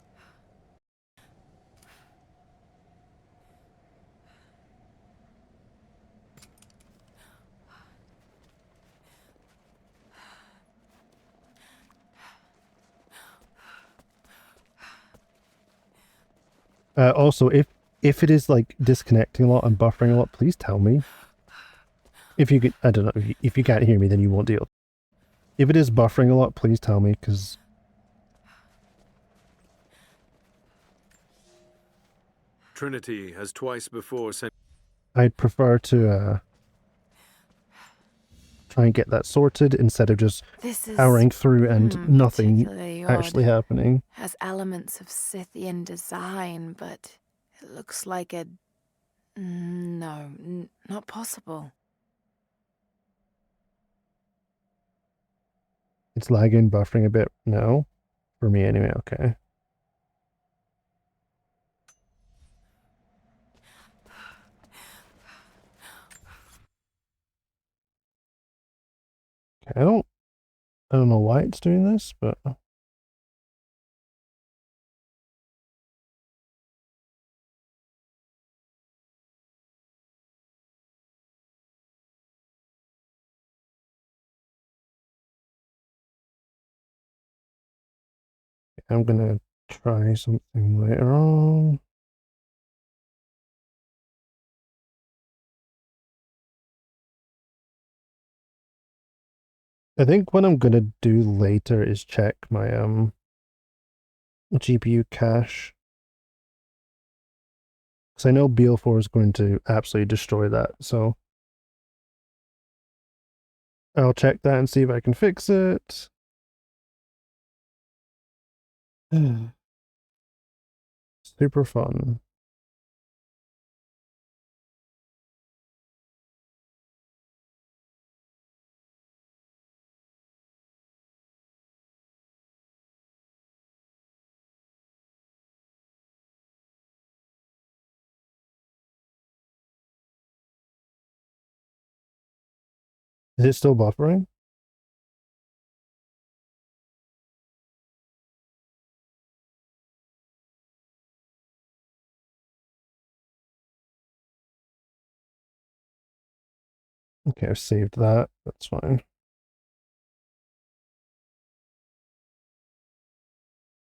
Also, if it is like disconnecting a lot and buffering a lot, please tell me. If you could, I don't know. If you can't hear me, then you won't deal. If it is buffering a lot, please tell me, because Trinity has twice before sent. I'd prefer to try and get that sorted instead of just This is powering through and nothing particularly actually odd. happening. Has elements of Scythian design, but it looks like a... No, not possible. It's lagging, buffering a bit now. For me anyway, okay. Okay, I don't know why it's doing this, but I'm gonna try something later on. I think what I'm gonna do later is check my GPU cache. Because I know BL4 is going to absolutely destroy that, so I'll check that and see if I can fix it. Super fun. Is it still buffering? Okay, I've saved that. That's fine.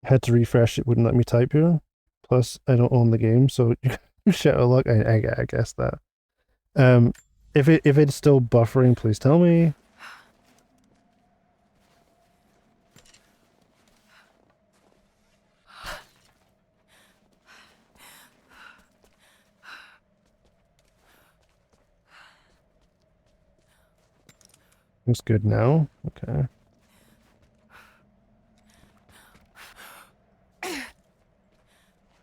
Had to refresh, it wouldn't let me type here. Plus, I don't own the game, so shit, oh look, I guess that. If it's still buffering, please tell me. It's good now. Okay.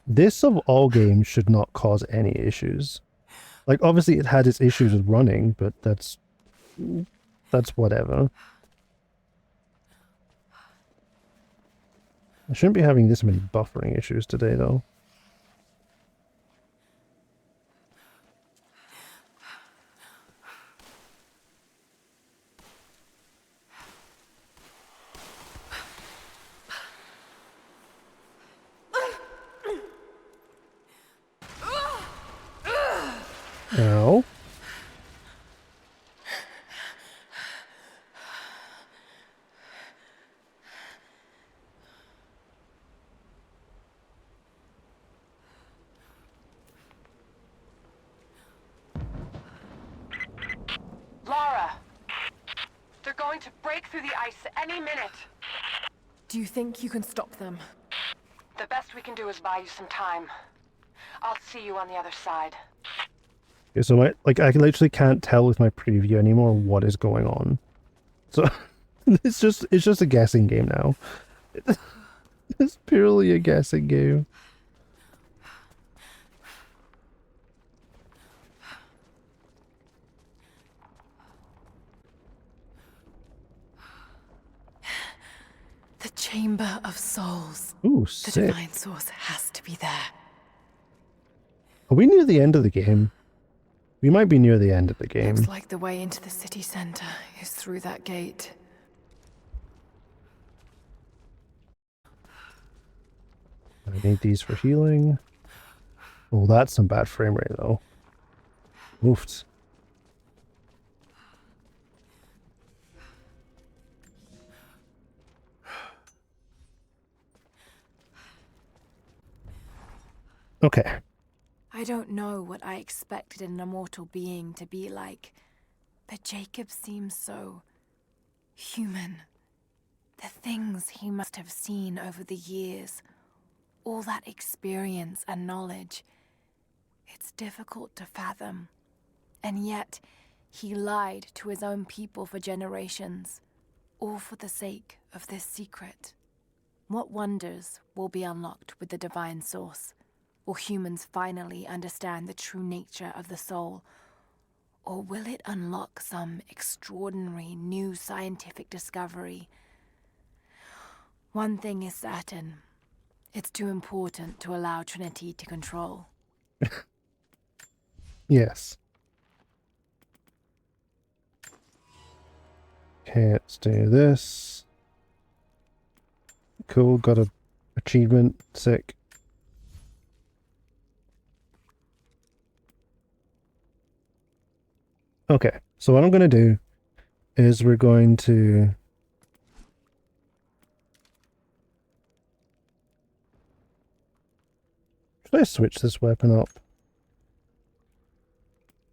This of all games should not cause any issues. Like, obviously it had its issues with running, but that's whatever. I shouldn't be having this many buffering issues today, though. Ow. Lara! They're going to break through the ice any minute. Do you think you can stop them? The best we can do is buy you some time. I'll see you on the other side. Okay, so I literally can't tell with my preview anymore what is going on. So it's just a guessing game now. It's purely a guessing game. The Chamber of Souls. Ooh, The sick. divine source has to be there. Are we near the end of the game? We might be near the end of the game. Looks like the way into the city center is through that gate. I need these for healing. Oh, that's some bad frame rate, though. Oofed. Okay. I don't know what I expected an immortal being to be like, but Jacob seems so human. The things he must have seen over the years, all that experience and knowledge, it's difficult to fathom. And yet, he lied to his own people for generations, all for the sake of this secret. What wonders will be unlocked with the divine source? Will humans finally understand the true nature of the soul? Or will it unlock some extraordinary new scientific discovery? One thing is certain. It's too important to allow Trinity to control. Yes. Okay, let's do this. Cool, got a achievement. Sick. Okay, so what I'm going to do is we're going to... Should I switch this weapon up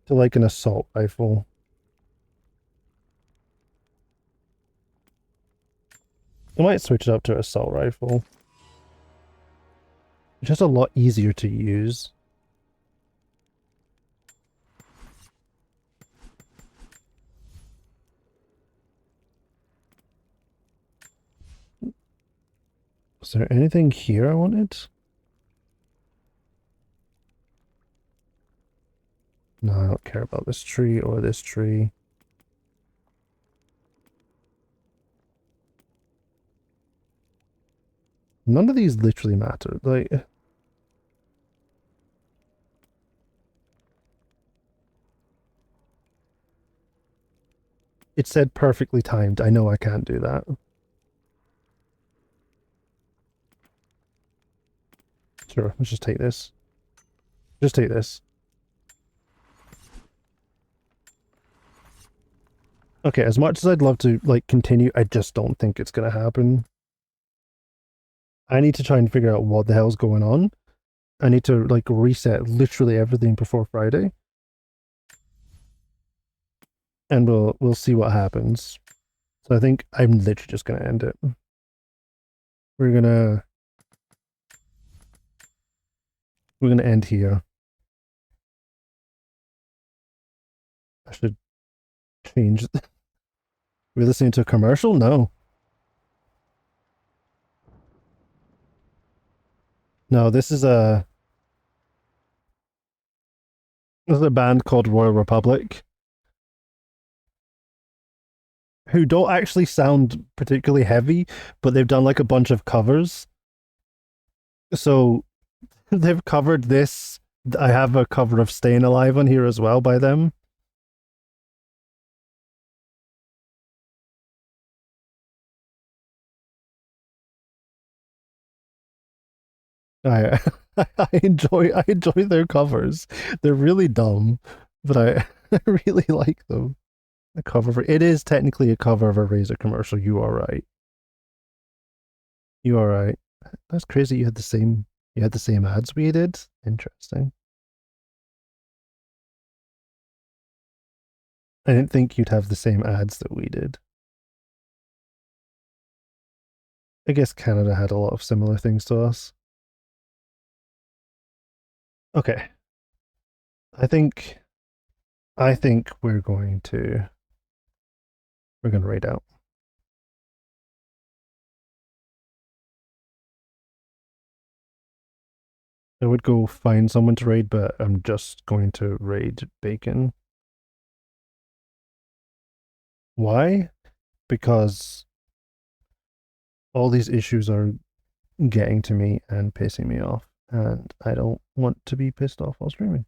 to like an assault rifle? I might switch it up to assault rifle. It's just a lot easier to use. Is there anything here I wanted? No, I don't care about this tree or this tree. None of these literally matter. Like... It said perfectly timed. I know I can't do that. Sure, let's just take this. Just take this. Okay, as much as I'd love to, like, continue, I just don't think it's gonna happen. I need to try and figure out what the hell's going on. I need to, like, reset literally everything before Friday. And we'll see what happens. So I think I'm literally just gonna end it. We're gonna end here. I should change. We're listening to a commercial? No. No, this is a band called Royal Republic, who don't actually sound particularly heavy, but they've done like a bunch of covers. So they've covered this. I have a cover of Staying Alive on here as well by them. I I enjoy their covers. They're really dumb, but I really like them. The cover for it is technically a cover of a Razor commercial. You are right. You are right. That's crazy. You had the same ads we did. Interesting. I didn't think you'd have the same ads that we did. I guess Canada had a lot of similar things to us. Okay. I think we're going to raid out. I would go find someone to raid, but I'm just going to raid Bacon. Why? Because all these issues are getting to me and pissing me off, and I don't want to be pissed off while streaming.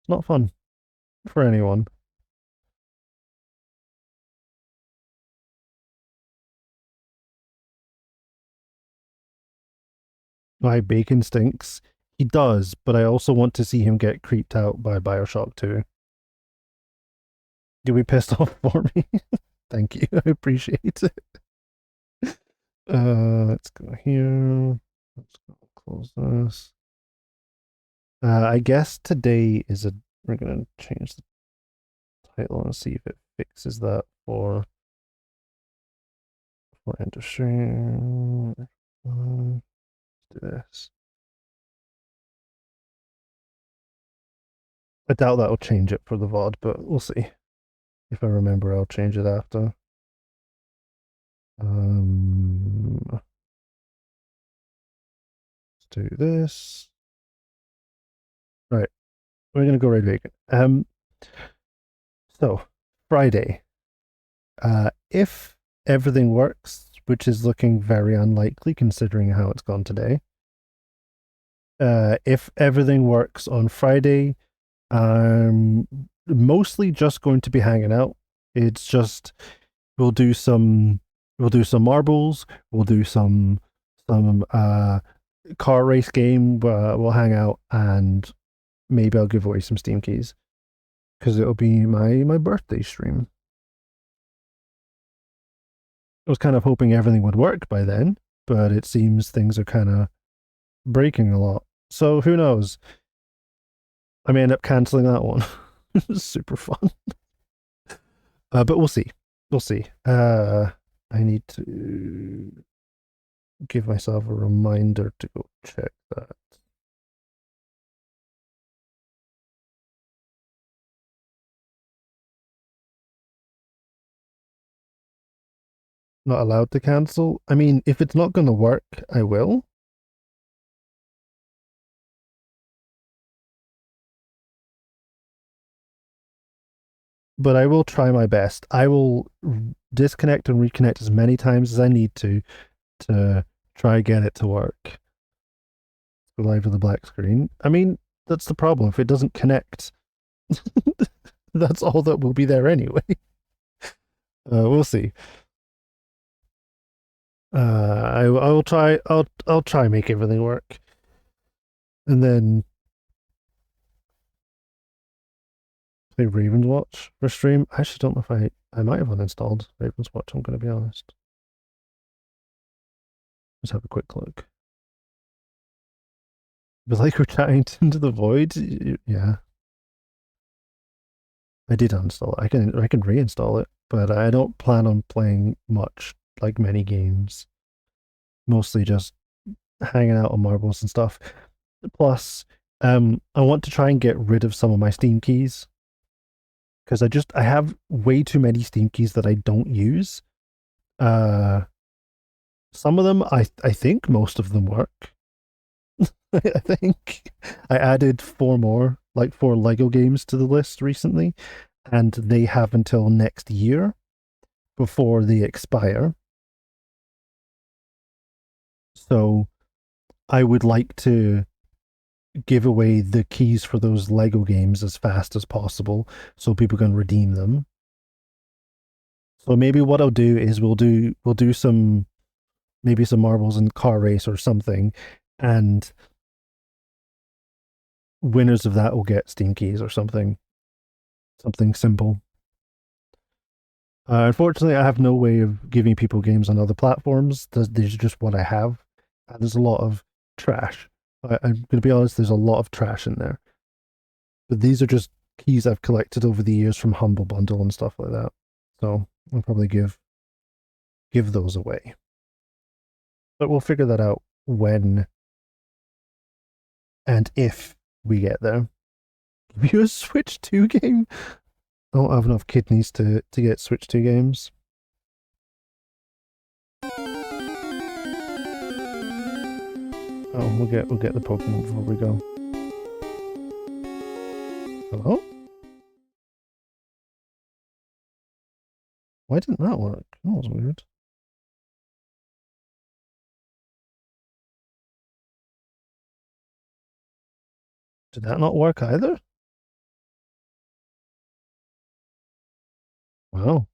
It's not fun for anyone. My Bacon stinks. He does, but I also want to see him get creeped out by Bioshock 2. You'll be pissed off for me. Thank you. I appreciate it. Let's go here. Let's go close this. I guess today is a. We're gonna change the title and see if it fixes that for industry. Let's do this. I doubt that'll change it for the VOD, but we'll see. If I remember, I'll change it after. Let's do this. Right, we're gonna go right vegan. So Friday. If everything works, which is looking very unlikely considering how it's gone today. If everything works on Friday, I'm mostly just going to be hanging out. It's just we'll do some marbles, we'll do some car race game, we'll hang out and maybe I'll give away some Steam keys because it'll be my birthday stream. I was kind of hoping everything would work by then, but it seems things are kind of breaking a lot. So who knows? I may end up canceling that one. Super fun. But we'll see. We'll see. I need to give myself a reminder to go check that. Not allowed to cancel. I mean, if it's not going to work, I will. But I will try my best. I will disconnect and reconnect as many times as I need to try get it to work. Live with the black screen. I mean, that's the problem. If it doesn't connect, that's all that will be there anyway. We'll see. I will try. I'll try make everything work, and then play Raven's Watch for stream. I actually don't know if I might have uninstalled Raven's Watch. I'm going to be honest. Let's have a quick look. But like we're chatting into the void, yeah. I did uninstall it. I can reinstall it, but I don't plan on playing much, like many games. Mostly just hanging out on marbles and stuff. Plus, I want to try and get rid of some of my Steam keys because I have way too many Steam keys that I don't use. Some of them I think most of them work. I think I added 4 more, like 4 Lego games to the list recently, and they have until next year before they expire. So I would like to give away the keys for those Lego games as fast as possible so people can redeem them. So maybe what I'll do is we'll do some maybe some marbles and car race or something, and winners of that will get Steam keys or something simple. Unfortunately, I have no way of giving people games on other platforms. There's just what I have. And there's a lot of trash. I'm going to be honest, there's a lot of trash in there. But these are just keys I've collected over the years from Humble Bundle and stuff like that. So I'll probably give those away. But we'll figure that out when and if we get there. Give you a Switch 2 game? I don't have enough kidneys to get Switch 2 games. Oh, we'll get the Pokemon before we go. Hello? Why didn't that work? That was weird. Did that not work either? Wow.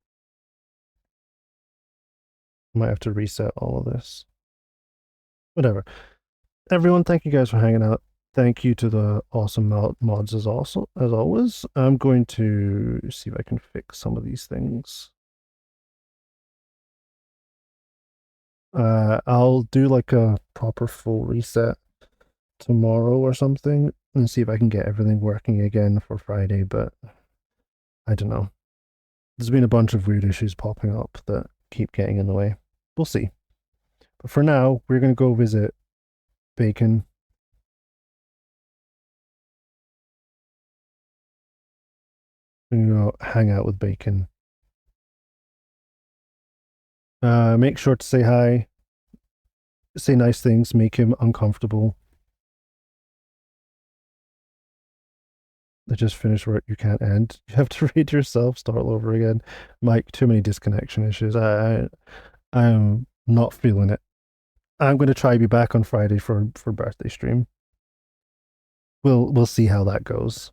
Might have to reset all of this. Whatever. Everyone, thank you guys for hanging out. Thank you to the awesome mods as always. I'm going to see if I can fix some of these things. I'll do like a proper full reset tomorrow or something. and see if I can get everything working again for Friday, but I don't know. There's been a bunch of weird issues popping up that keep getting in the way. We'll see. But for now, we're going to go visit Bacon. We're going to go hang out with Bacon. Make sure to say hi. Say nice things, make him uncomfortable. I just finished work, you can't end. You have to read yourself, start all over again. Mike, too many disconnection issues. I'm not feeling it. I'm going to try to be back on Friday for birthday stream. We'll see how that goes.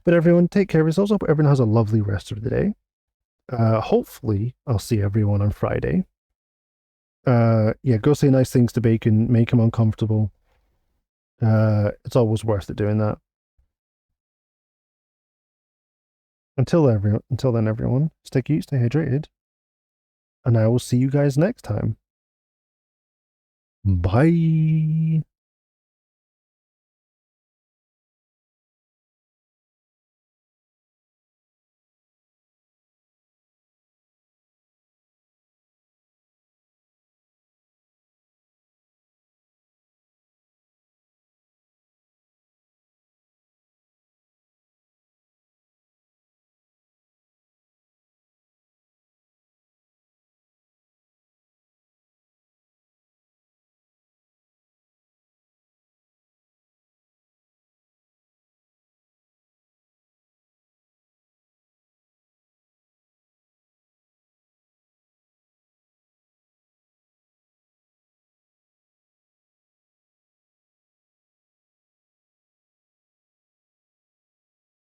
But everyone, take care of yourselves. Hope everyone has a lovely rest of the day. Hopefully, I'll see everyone on Friday. Yeah, go say nice things to Bacon, make him uncomfortable. It's always worth it doing that. Until then, everyone, stay cute, stay hydrated, and I will see you guys next time. Bye.